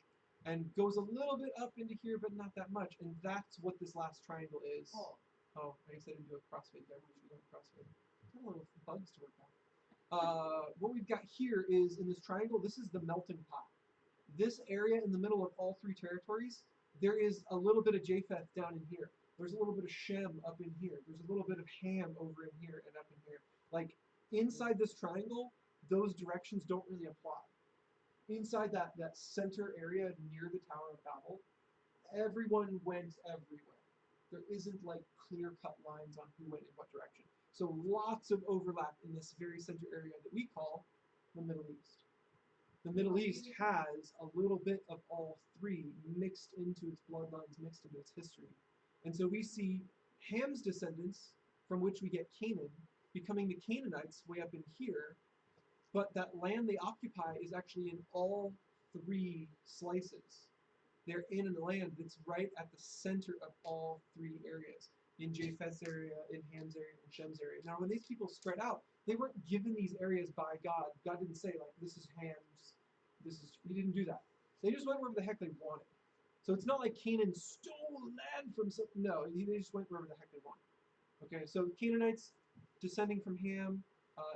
And goes a little bit up into here, but not that much. And that's what this last triangle is. Oh, I guess I didn't do a crossfade there. We should do a crossfade. Got a little bugs to work out. What we've got here is, in this triangle, this is the melting pot. This area in the middle of all three territories, there is a little bit of Japheth down in here. There's a little bit of Shem up in here. There's a little bit of Ham over in here and up in here. Like, inside this triangle, those directions don't really apply. Inside that center area near the Tower of Babel, everyone went everywhere. There isn't like clear-cut lines on who went in what direction. So lots of overlap in this very center area that we call the Middle East. The Middle East has a little bit of all three mixed into its bloodlines, mixed into its history. And so we see Ham's descendants, from which we get Canaan, becoming the Canaanites way up in here, but that land they occupy is actually in all three slices. They're in a land that's right at the center of all three areas. In Japheth's area, in Ham's area, and Shem's area. Now, when these people spread out, they weren't given these areas by God. God didn't say, like, this is Ham's, he didn't do that. They just went wherever the heck they wanted. So it's not like Canaan stole land from some, no, they just went wherever the heck they wanted. Okay, so Canaanites descending from Ham,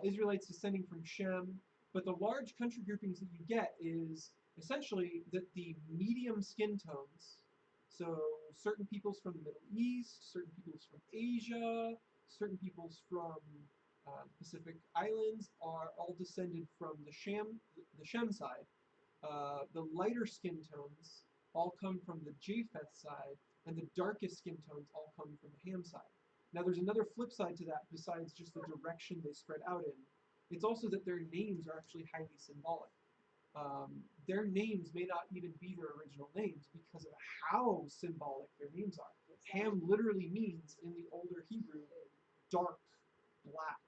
Israelites descending from Shem, but the large country groupings that you get is essentially that the medium skin tones, so certain peoples from the Middle East, certain peoples from Asia, certain peoples from Pacific Islands are all descended from the Shem side. The lighter skin tones all come from the Japheth side, and the darkest skin tones all come from the Ham side. Now, there's another flip side to that besides just the direction they spread out in. It's also that their names are actually highly symbolic. Their names may not even be their original names because of how symbolic their names are. Ham literally means, in the older Hebrew, dark, black.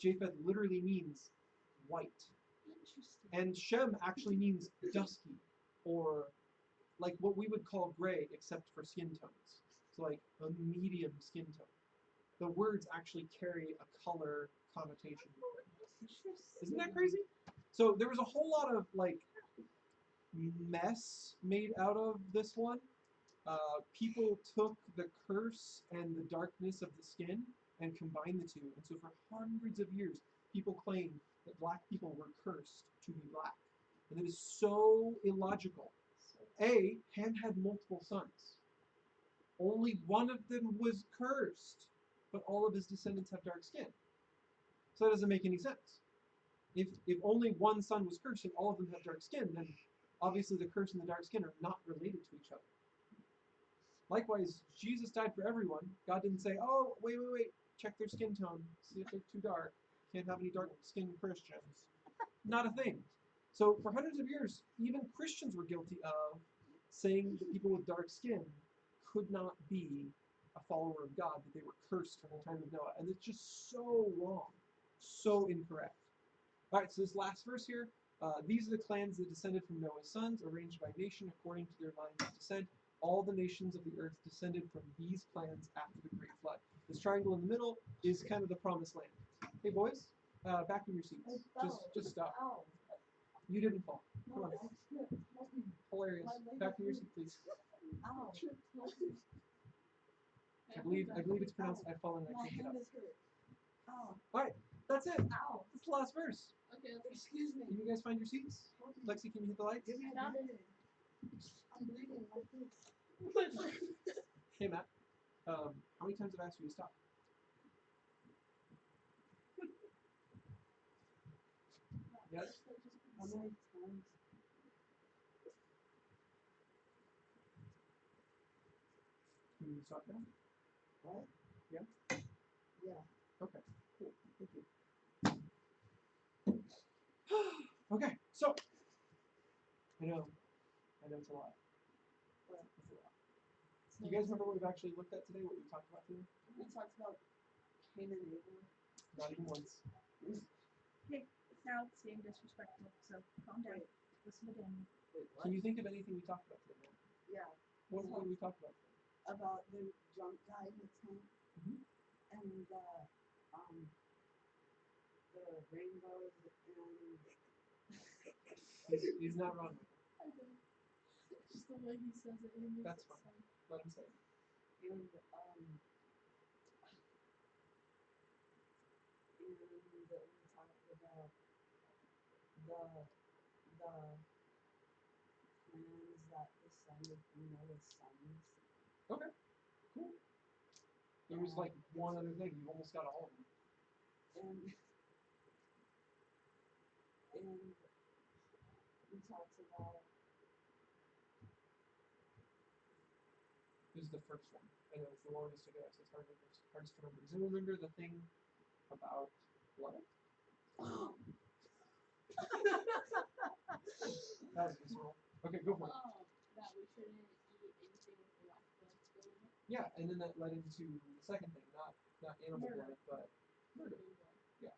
Japheth literally means white. Interesting. And Shem actually means dusky, or like what we would call gray, except for skin tones. So like a medium skin tone. The words actually carry a color connotation with them. Isn't that crazy? So there was a whole lot of like mess made out of this one. People took the curse and the darkness of the skin and combined the two. And so for hundreds of years, people claimed that black people were cursed to be black. And it is so illogical. Ham had multiple sons. Only one of them was cursed, but all of his descendants have dark skin. So that doesn't make any sense. If only one son was cursed and all of them have dark skin, then obviously the curse and the dark skin are not related to each other. Likewise, Jesus died for everyone. God didn't say, oh, wait, check their skin tone, see if they're too dark. Can't have any dark-skinned Christians. Not a thing. So for hundreds of years, even Christians were guilty of saying that people with dark skin could not be a follower of God, that they were cursed from the time of Noah. And it's just so wrong, so incorrect. All right, so this last verse here, these are the clans that descended from Noah's sons, arranged by nation according to their lines of descent. All the nations of the earth descended from these clans after the great flood. This triangle in the middle is kind of the promised land. Hey, boys, back in your seats. Just stop. Ow. You didn't fall. Come on. Help me. Hilarious. Back in your seat, please. Ow. I believe it's pronounced I've fallen and I My can't get up. hand is hurt. Ow. All right, that's it. Ow. That's the last verse. Okay, Excuse me. Can you guys find your seats? Lexi, can you hit the lights? Give me a Found minute. I'm bleeding like this. Hey, Matt. How many times have I asked you to stop? Yes? How many times? Can you stop now? What? Yeah? Yeah. Okay, cool. Thank you. Okay, so I know it's a lot. What? It's a lot. Do you guys remember what we've actually looked at today? What we talked about today? We talked about Cain and Abel. Not even once. Hey, it's now being disrespectful, so calm down. Wait. Listen to Daniel. Wait, what? Can you think of anything we talked about today? Yeah. What did we talk about today? About the drunk guy in the tent Mhm. and the rainbows and He's not wrong. I know. Just the way he says it. He makes That's it fine. sound. Let him say it. and we talked about the clans that descended from Noah's sons. Okay, cool. There was like one other thing. You almost got all of them. And we talked about This is the first one. I know it's the longest to go, so it's hardest to remember. Does anyone remember the thing about blood? That was visceral. Okay, go for it. That we shouldn't eat anything with the black blood spilled in it. Yeah, and then that led into the second thing, not animal Murder. blood, but murder. Yeah.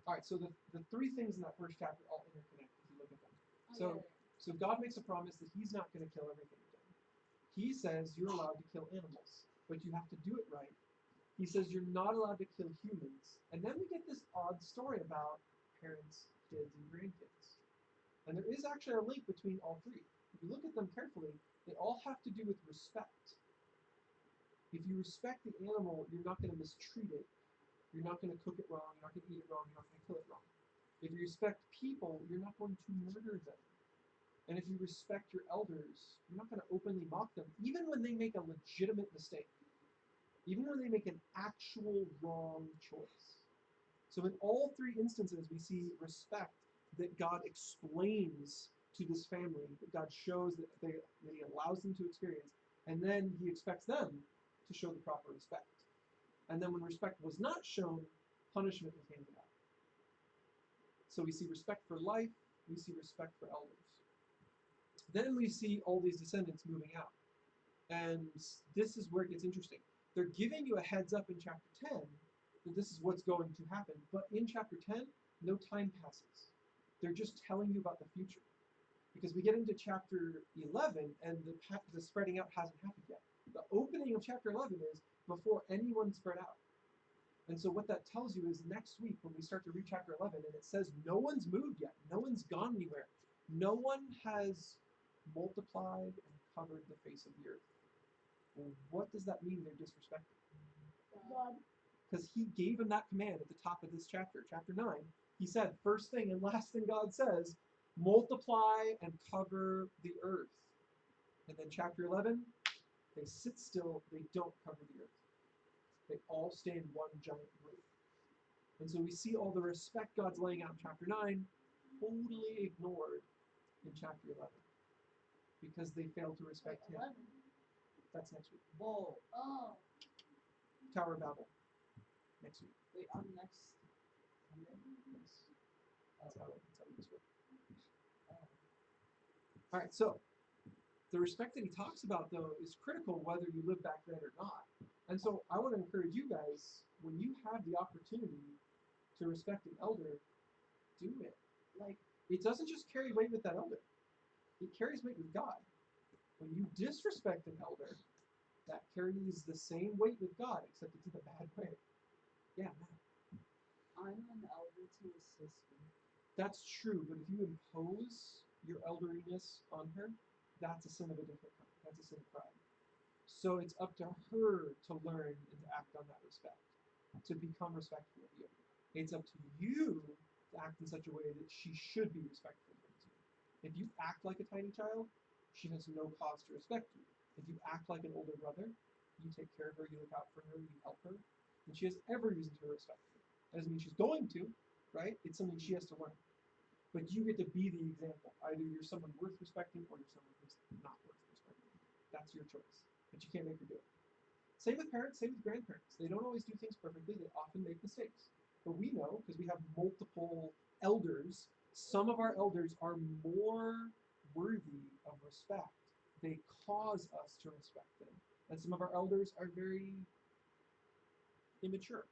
All right. So the three things in that first chapter all interconnect if you look at them. So God makes a promise that He's not going to kill everything again. He says you're allowed to kill animals, but you have to do it right. He says you're not allowed to kill humans. And then we get this odd story about parents, kids, and grandkids. And there is actually a link between all three. If you look at them carefully, they all have to do with respect. If you respect the animal, you're not going to mistreat it. You're not going to cook it wrong. You're not going to eat it wrong. You're not going to kill it wrong. If you respect people, you're not going to murder them. And if you respect your elders, you're not going to openly mock them, even when they make a legitimate mistake, even when they make an actual wrong choice. So in all three instances, we see respect that God explains to this family, that God shows that He allows them to experience, and then He expects them to show the proper respect. And then when respect was not shown, punishment was handed out. So we see respect for life, we see respect for elders. Then we see all these descendants moving out. And this is where it gets interesting. They're giving you a heads up in chapter 10 that this is what's going to happen. But in chapter 10, no time passes. They're just telling you about the future. Because we get into chapter 11 and the spreading out hasn't happened yet. The opening of chapter 11 is before anyone spread out. And so what that tells you is next week when we start to read chapter 11 and it says no one's moved yet, no one's gone anywhere, no one has multiplied and covered the face of the earth. Well, what does that mean they're disrespecting? God. Because He gave them that command at the top of this chapter, chapter 9. He said, first thing and last thing God says, multiply and cover the earth. And then chapter 11, they sit still, they don't cover the earth. They all stay in one giant group. And so we see all the respect God's laying out in chapter 9 totally ignored in chapter 11 because they failed to respect Him. 11. That's next week. Whoa. Oh. Tower of Babel. Next week. Wait, I'm next Sunday? Yes. That's how this works. Oh. All right, so the respect that he talks about, though, is critical whether you live back then or not. And so I want to encourage you guys, when you have the opportunity to respect an elder, do it. Like, it doesn't just carry weight with that elder. It carries weight with God. When you disrespect an elder, that carries the same weight with God, except it's in a bad way. Yeah, Matt. I'm an elder to a sister. That's true, but if you impose your elderiness on her, that's a sin of a different kind. That's a sin of pride. So it's up to her to learn and to act on that respect, to become respectful of you. It's up to you to act in such a way that she should be respectful towards you. If you act like a tiny child, she has no cause to respect you. If you act like an older brother, you take care of her, you look out for her, you help her, then she has every reason to respect you. That doesn't mean she's going to, right? It's something she has to learn. But you get to be the example. Either you're someone worth respecting or you're someone who's not worth respecting. That's your choice. But you can't make her do it. Same with parents, same with grandparents. They don't always do things perfectly. They often make mistakes. But we know, because we have multiple elders, some of our elders are more worthy of respect. They cause us to respect them. And some of our elders are very immature.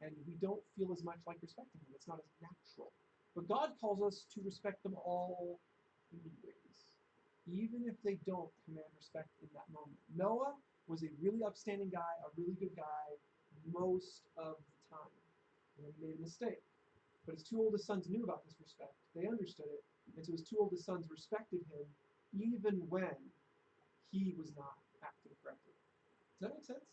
And we don't feel as much like respecting them. It's not as natural. But God calls us to respect them all anyways, even if they don't command respect in that moment. Noah was a really upstanding guy, a really good guy most of the time. And then he made a mistake. But his two oldest sons knew about this respect. They understood it. And so his two oldest sons respected him even when he was not acting correctly. Does that make sense?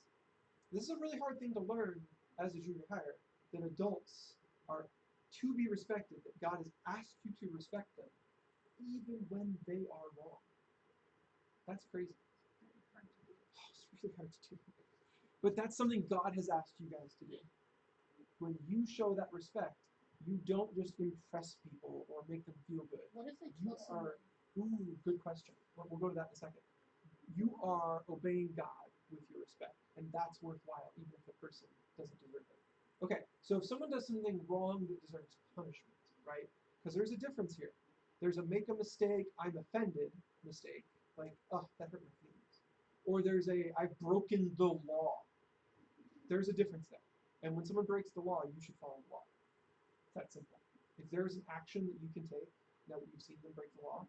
This is a really hard thing to learn as a junior hire, that adults are to be respected, that God has asked you to respect them, even when they are wrong. That's crazy. Oh, it's really hard to do. But that's something God has asked you guys to do. When you show that respect, you don't just impress people or make them feel good. What if they You kill someone? are, ooh, good question. We'll go to that in a second. You are obeying God with your respect, and that's worthwhile, even if the person doesn't deserve it. Okay, so if someone does something wrong that deserves punishment, right? Because there's a difference here. There's a make a mistake, I'm offended mistake, like, oh, that hurt my feelings. or there's a I've broken the law. There's a difference there. And when someone breaks the law, you should follow the law. It's that simple. If there's an action that you can take now that you've seen them break the law,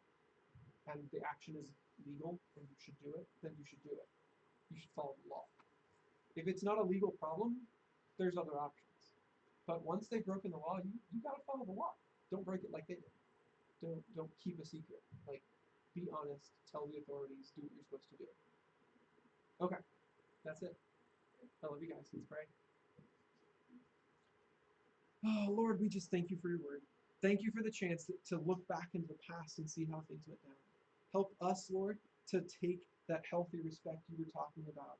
and the action is legal and you should do it, then you should do it. You should follow the law. If it's not a legal problem, there's other options. But once they've broken the law, you gotta follow the law. Don't break it like they did. Don't keep a secret. Like, be honest, tell the authorities, do what you're supposed to do. Okay, that's it. I love you guys. Let's pray. Oh, Lord, we just thank you for your word. Thank you for the chance to look back into the past and see how things went down. Help us, Lord, to take that healthy respect you were talking about.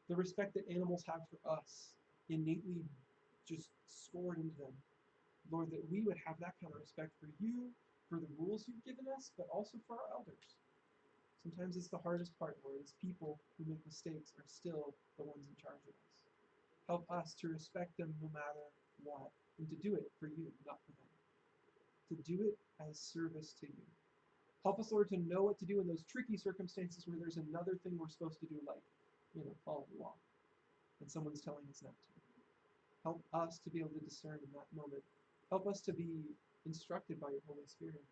The respect that animals have for us, innately just scored into them. Lord, that we would have that kind of respect for you, for the rules you've given us, but also for our elders. Sometimes it's the hardest part, Lord, is people who make mistakes are still the ones in charge of us. Help us to respect them no matter what, and to do it for you, not for them. To do it as service to you. Help us, Lord, to know what to do in those tricky circumstances where there's another thing we're supposed to do, like, follow the law, and someone's telling us not to. Help us to be able to discern in that moment. Help us to be instructed by your Holy Spirit.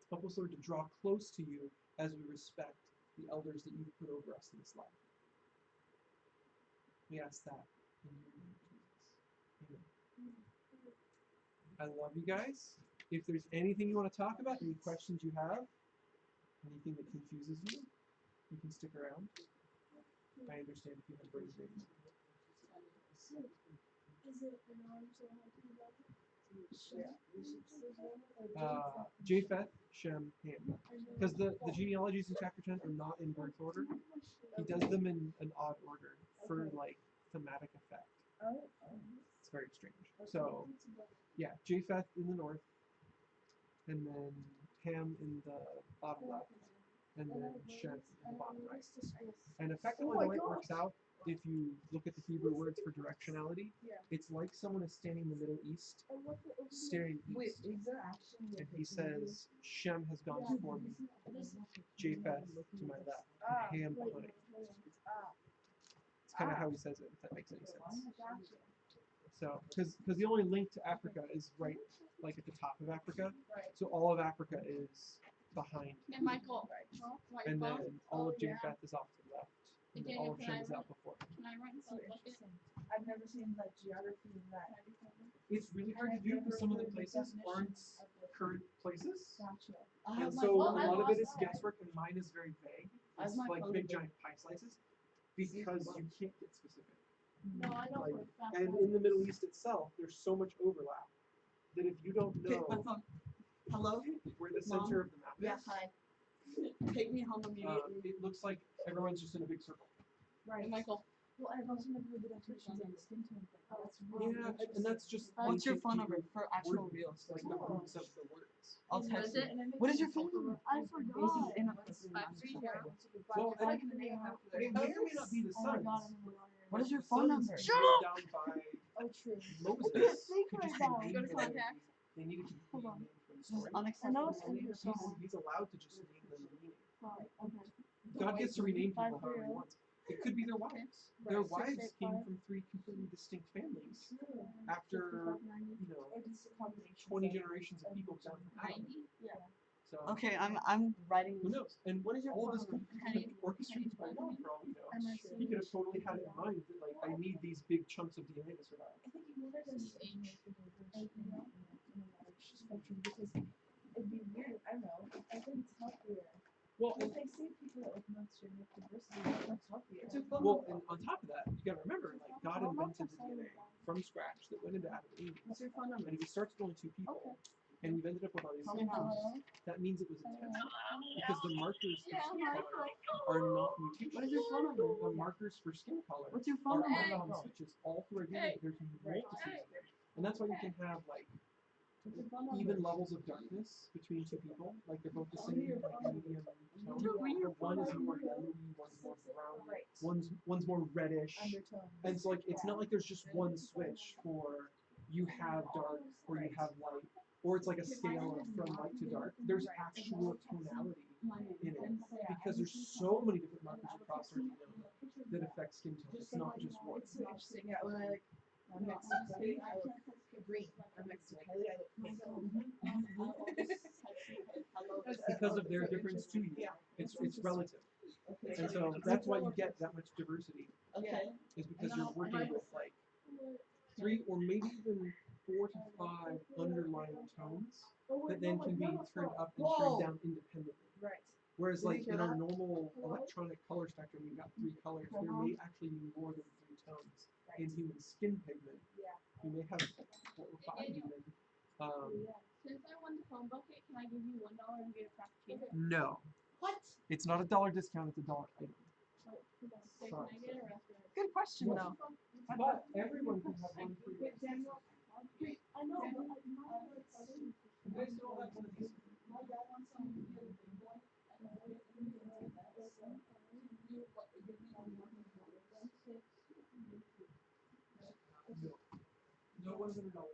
Help us, Lord, to draw close to you as we respect the elders that you've put over us in this life. We ask that in your name, Jesus. Amen. I love you guys. If there's anything you want to talk about, any questions you have, anything that confuses you, you can stick around. I understand if you have brain drain. Is it an arm so hard to love it? Japheth, Shem, Ham. Because the genealogies in chapter 10 are not in birth order. He does them in an odd order for like thematic effect. It's very strange. So yeah, Japheth in the north, and then Ham in the bottom left, and then Shem in the bottom right. And effectively the way it works out, if you look at the Hebrew words for directionality, it's like someone is standing in the Middle East, staring east. And he says, Shem has gone before me, Japheth to my left, and Ham behind. It's kind of how he says it, if that makes any sense. So, because the only link to Africa is right, like at the top of Africa. So all of Africa is behind. And Michael, And then all of Japheth is off to the left. And then all of Shem is out before. Can I run some bucket? I've never seen like geography in that. It's really hard to do because some of the places aren't current places. Gotcha. And so a lot of it is guesswork, and mine is very vague. It's like big giant pie slices because you can't get specific. No, I know Like, for a fact. and in the Middle East itself, there's so much overlap that if you don't know Hello? where the center of the map Yeah, is, hi. Take me home immediately. it looks like everyone's just in a big circle. And Michael, Well, I've also never heard the definitions of the skin tone thing. That's really Yeah, and that's just What's your ancient phone number Hebrew for actual word, reals? like the roots of the words. I'll text you. it? What is your phone number? I forgot. In Well, Like and the name after it may or may not be the Oh my sons. god, I'm in the wrong area. What is your The phone sons number? wrote down by Oh, true. Moses think could just right now. rename Go to them. contact. They needed to be Hold on. renamed for the This is story. I know unacceptable. it's in your song. He's allowed to just name them the meaning. Okay. God gets to rename people 530. however he wants. It could be their wives. Their wives came from 3 completely distinct families after, 20 generations of people down from Adam. 90? So Okay, I'm writing. who knows? And What is your all phone this number? could be orchestrated by God for all we know. He could have totally had it in mind that like I need these big chunks of DNA to survive. I think you wanted us to in a large spectrum because it'd be weird. I don't know. I think it's healthier. Well, If they see people with most genetic diversity, that's healthier. and on top of that, you gotta remember, like God invented the DNA from scratch that went into Adam and Eve. What's your phone number? And if you start with only 2 people, and you've ended up with all these Tell me how. mutations, that means it was intentional. Because the markers for skin color are not mutations. What is your phone number? The markers for skin color What's your are phone number? on switches all through our DNA. There's multitudes of them. And that's why you can have like What's your phone number? even levels of darkness between 2 people. Like they're both the same like medium tone. But one is more yellowy, one's more brown, one's more reddish. Undertone. And so like it's not like there's just one switch for you have dark or you have light or it's like a scale of from light to dark. There's actual tonality in it because there's so many different markers across our genome that affect skin tone. It's not just one. It's so interesting. Yeah, when I like I'm next to Kylie, I look green. I'm next to Kylie, I look pink. It's because of their difference too. It's relative, and so that's why you get that much diversity. Okay. Is because you're working with like 3 or maybe even 4 to 5 underlying tones that then can be turned up and turned down independently. Right. Whereas like in our normal electronic color spectrum, we've got 3 colors. There may actually be more than 3 tones in human skin pigment. You may have 4 or 5 even. Since I won the phone bucket, can I give you $1 and get a frappuccino? No. What? It's not a dollar discount, it's a dollar item. So can I get a restaurant? Good question though. But everyone can have one free. I know, but You guys can all have one of these. My dad wants some to get a big one, and I already think that's give me one more than No $100. Now we can talk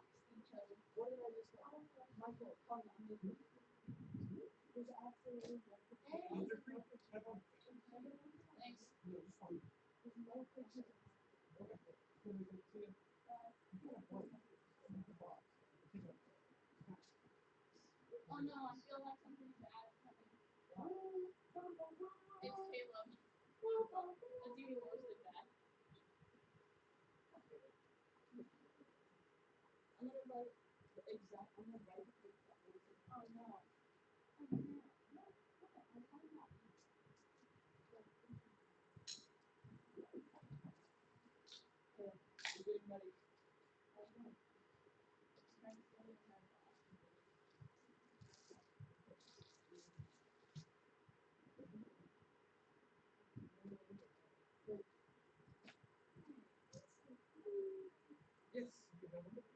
to each other. What did I just say? Michael, come on. there's absolutely These are free. Have one. Thanks. No, just one. there's no picture. Okay. Then we can see it. You can have one. Take one. Oh no, I feel like something bad is coming. It's Caleb. That's even worse than bad. I'm gonna write the exact. I'm gonna write the exact words. Oh no. Okay, I'm getting ready. Yes, you can have one.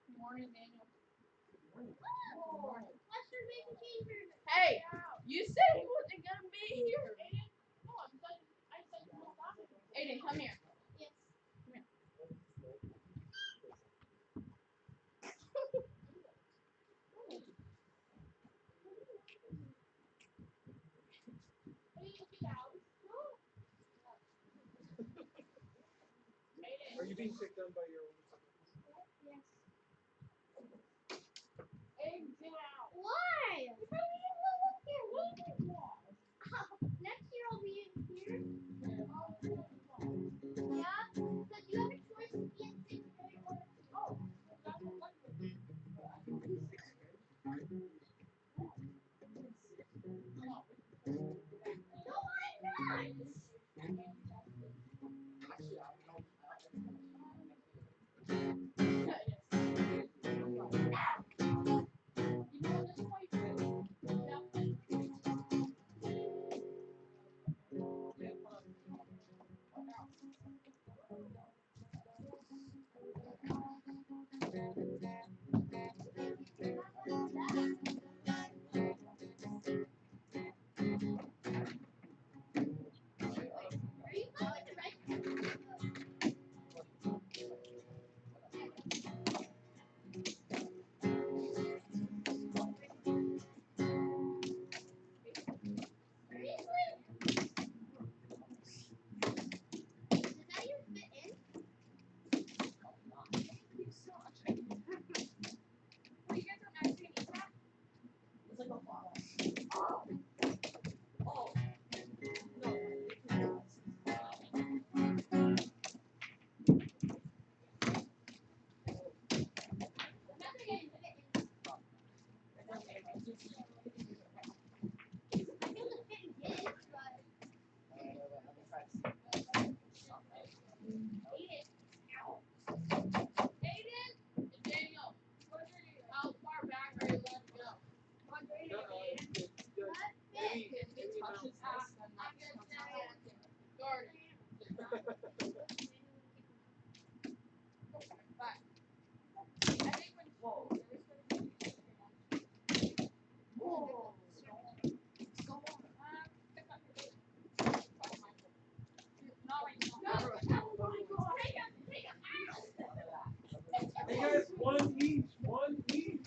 Good morning, Daniel. What's your baby cheeseburger? Hey, you said he wasn't gonna be here. Aiden, no, I said no. Aiden, come here. Yes. Are you being picked on by your older siblings? Yes. Aiden, get out. Why? Because I need to live here. Next year I'll be in here. Yeah? Because you have a choice to be in sixth grade or Oh, that's what one was. no, I'm not. Hey guys, one each, one each.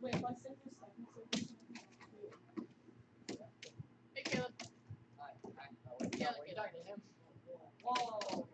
Wait, if I say this second sentence, Hey, Caleb. What are you talking to him? Whoa.